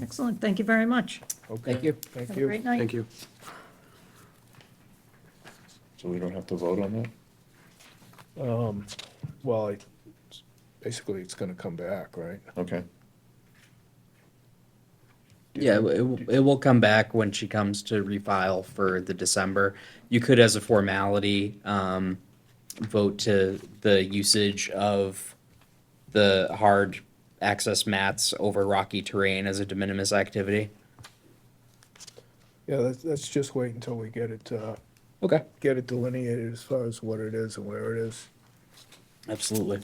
Speaker 12: Excellent, thank you very much.
Speaker 1: Okay.
Speaker 2: Thank you.
Speaker 1: Thank
Speaker 12: Have a
Speaker 1: you.
Speaker 12: great night.
Speaker 9: Thank you.
Speaker 4: So we don't have to vote on that?
Speaker 1: Well, basically, it's gonna come back, right?
Speaker 4: Okay.
Speaker 2: Yeah, it will come back when she comes to refile for the December. You could, as a formality, vote to the usage of the hard access mats over rocky terrain as a de minimis activity.
Speaker 1: Yeah, let's just wait until we get it,
Speaker 2: Okay.
Speaker 1: get it delineated as far as what it is and where it is.
Speaker 2: Absolutely.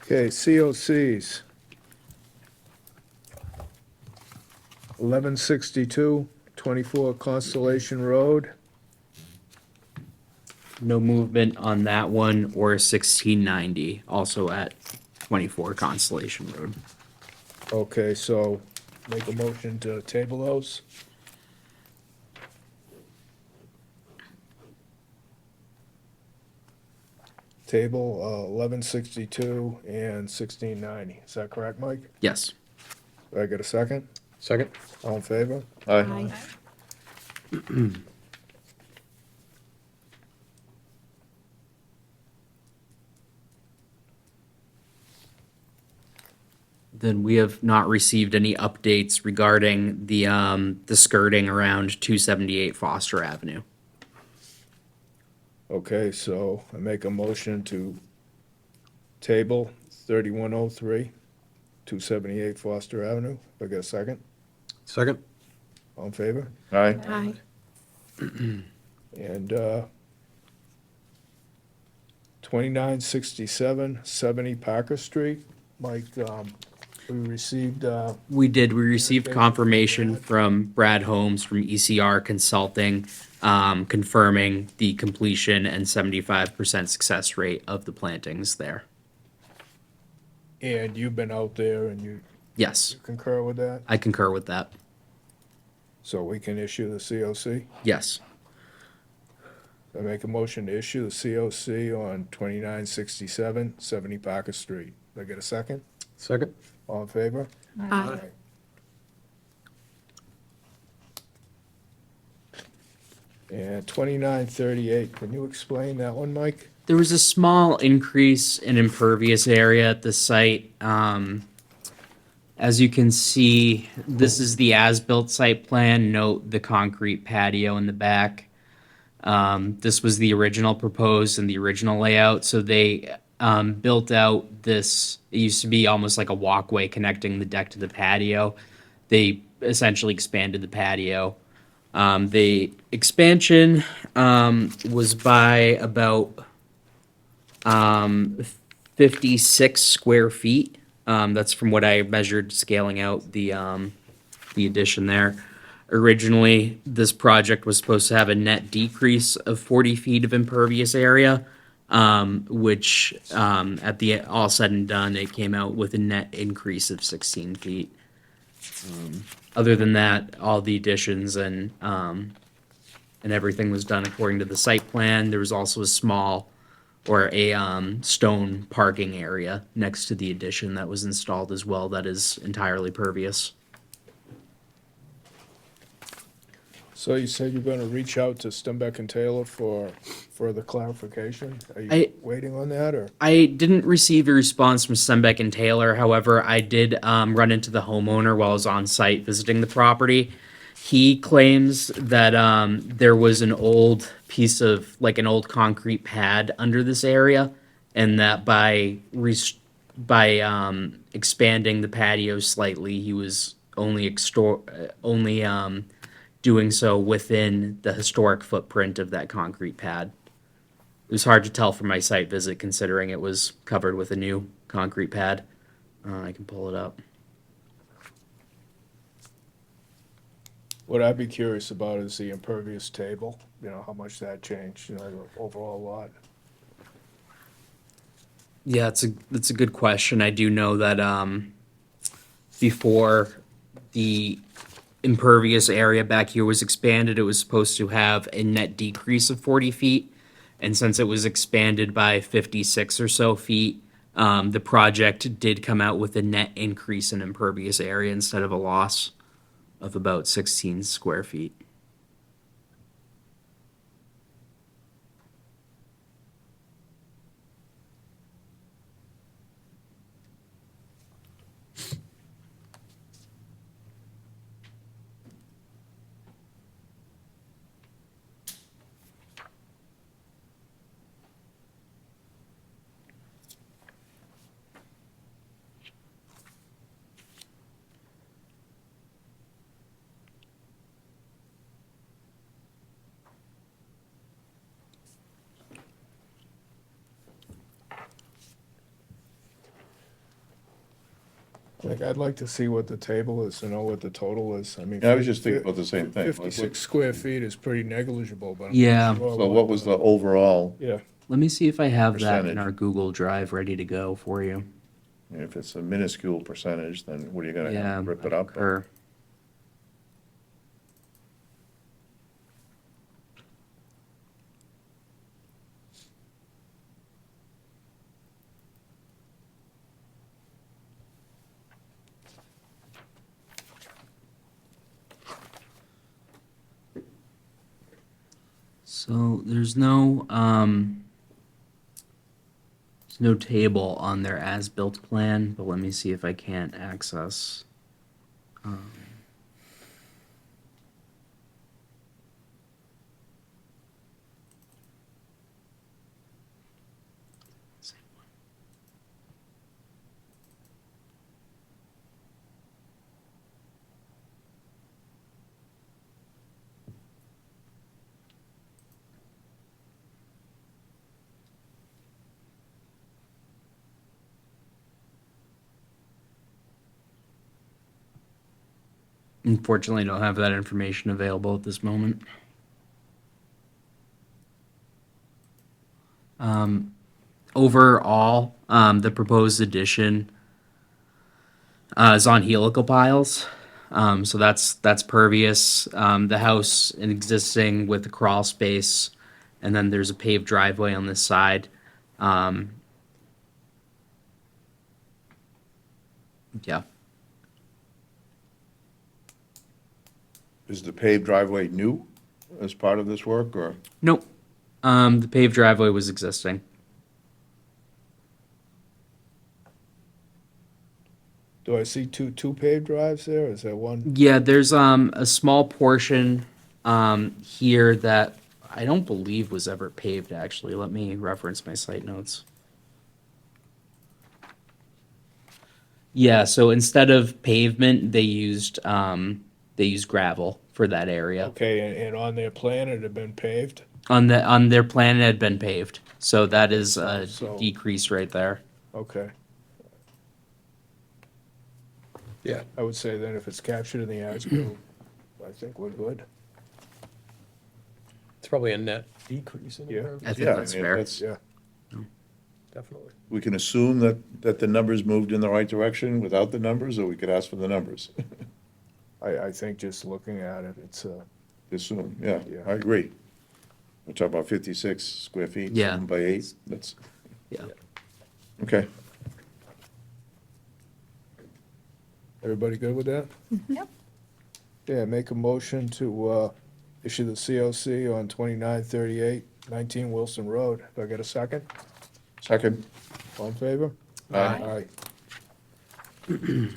Speaker 1: Okay, COCs. 1162, 24 Constellation Road.
Speaker 2: No movement on that one or 1690, also at 24 Constellation Road.
Speaker 1: Okay, so make a motion to table those. Table 1162 and 1690. Is that correct, Mike?
Speaker 2: Yes.
Speaker 1: Do I get a second?
Speaker 9: Second?
Speaker 1: All in favor?
Speaker 4: Aye.
Speaker 2: Then we have not received any updates regarding the skirting around 278 Foster Avenue.
Speaker 1: Okay, so I make a motion to table 3103, 278 Foster Avenue. Do I get a second?
Speaker 9: Second?
Speaker 1: All in favor?
Speaker 4: Aye.
Speaker 7: Aye.
Speaker 1: And 2967, 70 Parker Street. Mike, we received,
Speaker 2: We received confirmation from Brad Holmes from ECR Consulting, confirming the completion and 75% success rate of the plantings there.
Speaker 1: and you've been out there and you
Speaker 2: Yes,
Speaker 1: concur with that?
Speaker 2: I concur with that.
Speaker 1: So we can issue the COC?
Speaker 2: Yes.
Speaker 1: I make a motion to issue the COC on 2967, 70 Parker Street. Do I get a second?
Speaker 9: Second?
Speaker 1: All in favor?
Speaker 7: Aye.
Speaker 1: And 2938, can you explain that one, Mike?
Speaker 2: There was a small increase in impervious area at the site. As you can see, this is the as-built site plan. Note the concrete patio in the back. This was the original proposed and the original layout. So they built out this, it used to be almost like a walkway connecting the deck to the patio. They essentially expanded the patio. The expansion was by about 56 square feet. That's from what I measured scaling out the addition there. Originally, this project was supposed to have a net decrease of 40 feet of impervious area, which at the all said and done, it came out with a net increase of 16 feet. Other than that, all the additions and everything was done according to the site plan. There was also a small or a stone parking area next to the addition that was installed as well that is entirely pervious.
Speaker 1: So you said you're gonna reach out to Stembeck and Taylor for further clarification? Are
Speaker 2: I-
Speaker 1: you waiting on that, or?
Speaker 2: I didn't receive a response from Sembeck and Taylor. However, I did run into the homeowner while I was on site visiting the property. He claims that there was an old piece of, like an old concrete pad under this area, and that by expanding the patio slightly, he was only doing so within the historic footprint of that concrete pad. It was hard to tell from my site visit considering it was covered with a new concrete pad. I can pull it up.
Speaker 1: What I'd be curious about is the impervious table, you know, how much that changed, you know, the overall lot.
Speaker 2: Yeah, it's a good question. I do know that before the impervious area back here was expanded, it was supposed to have a net decrease of 40 feet. And since it was expanded by 56 or so feet, the project did come out with a net increase in impervious area instead of a loss of about 16 square feet.
Speaker 1: Like, I'd like to see what the table is, to know what the total is. I mean.
Speaker 4: Yeah, I was just thinking about the same thing. Like,
Speaker 1: 56 square feet is pretty negligible, but I'm
Speaker 2: Yeah.
Speaker 1: not sure
Speaker 4: So what was the overall,
Speaker 1: Yeah,
Speaker 2: Let me see if I have that in
Speaker 4: Percentage.
Speaker 2: our Google Drive ready to go for you.
Speaker 4: if it's a minuscule percentage, then what are you gonna
Speaker 2: Yeah,
Speaker 4: have, rip
Speaker 2: I
Speaker 4: it up?
Speaker 2: concur. So there's no table on their as-built plan, but let me see if I can't access. um, Unfortunately, I don't have that information available at this moment. Overall, the proposed addition is on helical piles. So that's pervious. The house existing with the crawl space, and then there's a paved driveway on this side. Yeah.
Speaker 4: Is the paved driveway new as part of this work, or?
Speaker 2: Nope. The paved driveway was existing.
Speaker 1: do I see two paved drives there? Is there one?
Speaker 2: Yeah, there's a small portion here that I don't believe was ever paved actually. Let me reference my site notes. Yeah, so instead of pavement, they used gravel for that area.
Speaker 1: Okay, and on their plan, it had been paved?
Speaker 2: On their plan, it had been paved, so that is a
Speaker 1: So-
Speaker 2: decrease right there.
Speaker 1: Okay. Yeah, I would say then if it's captured in the as-built, I think we're good.
Speaker 9: It's probably a net decrease in
Speaker 1: Yeah.
Speaker 9: terms.
Speaker 2: I think
Speaker 4: Yeah,
Speaker 2: that's
Speaker 4: I mean,
Speaker 2: fair.
Speaker 1: Yeah,
Speaker 9: Definitely.
Speaker 4: we can assume that the numbers moved in the right direction without the numbers, or we could ask for the numbers.
Speaker 1: I think just looking at it, it's,
Speaker 4: Assume, yeah,
Speaker 1: Yeah.
Speaker 4: I agree. We're talking about 56 square feet,
Speaker 2: Yeah.
Speaker 4: 7 by 8, that's,
Speaker 2: Yeah.
Speaker 4: okay.
Speaker 1: everybody good with that?
Speaker 12: Yep.
Speaker 1: Yeah, make a motion to issue the COC on 2938 19 Wilson Road. Do I get a second?
Speaker 4: Second,
Speaker 1: All in favor?
Speaker 4: Aye.
Speaker 1: Aye.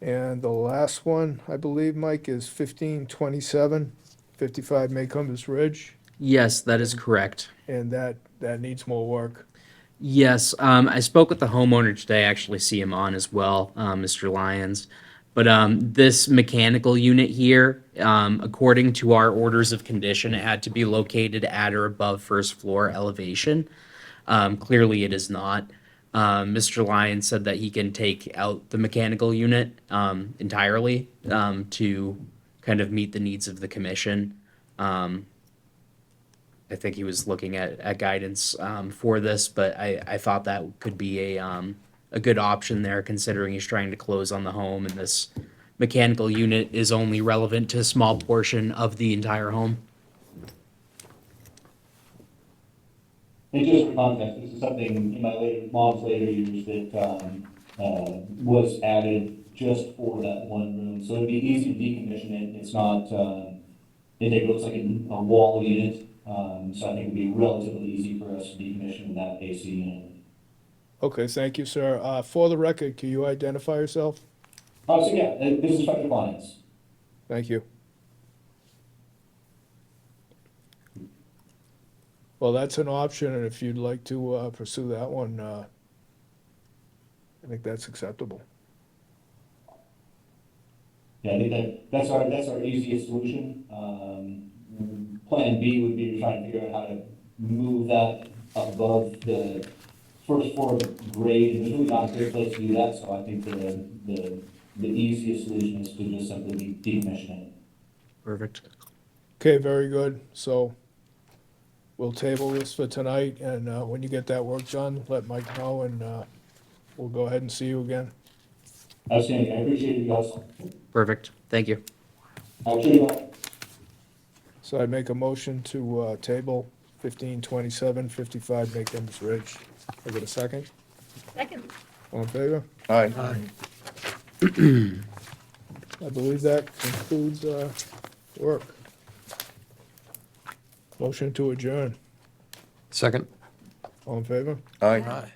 Speaker 1: And the last one, I believe, Mike, is 1527, 55 Maycombers Ridge,
Speaker 2: Yes, that is correct.
Speaker 1: and that needs more work.
Speaker 2: Yes, I spoke with the homeowner today. I actually see him on as well, Mr. Lyons. But this mechanical unit here, according to our orders of condition, it had to be located at or above first floor elevation. Clearly, it is not. Mr. Lyons said that he can take out the mechanical unit entirely to kind of meet the needs of the commission. I think he was looking at guidance for this, but I thought that could be a good option there, considering he's trying to close on the home, and this mechanical unit is only relevant to a small portion of the entire home.
Speaker 13: And just for context, this is something in my mom's later years that was added just for that one room. So it'd be easy to decommission it. It's not, it looks like a wall unit. So I think it'd be relatively easy for us to decommission that AC unit.
Speaker 1: Okay, thank you, sir. For the record, can you identify yourself?
Speaker 13: So yeah, this is Special Finance.
Speaker 1: Thank you. Well, that's an option, and if you'd like to pursue that one, I think that's acceptable.
Speaker 13: Yeah, I think that's our easiest solution. Plan B would be to try and figure out how to move that above the first floor grade, and there's really not a great place to do that, so I think the easiest solution is to just simply decommission it.
Speaker 2: Perfect.
Speaker 1: Okay, very good. So we'll table this for tonight, and when you get that work done, let Mike know, and we'll go ahead and see you again.
Speaker 13: Outstanding, I appreciate you guys.
Speaker 2: Perfect. Thank you.
Speaker 13: I'll show you out.
Speaker 1: So I make a motion to table 1527, 55 Makems Ridge. I get a second?
Speaker 3: Second.
Speaker 1: All in favor?
Speaker 4: Aye.
Speaker 1: I believe that concludes work. Motion to adjourn.
Speaker 9: Second?
Speaker 1: All in favor?
Speaker 4: Aye.
Speaker 9: Aye.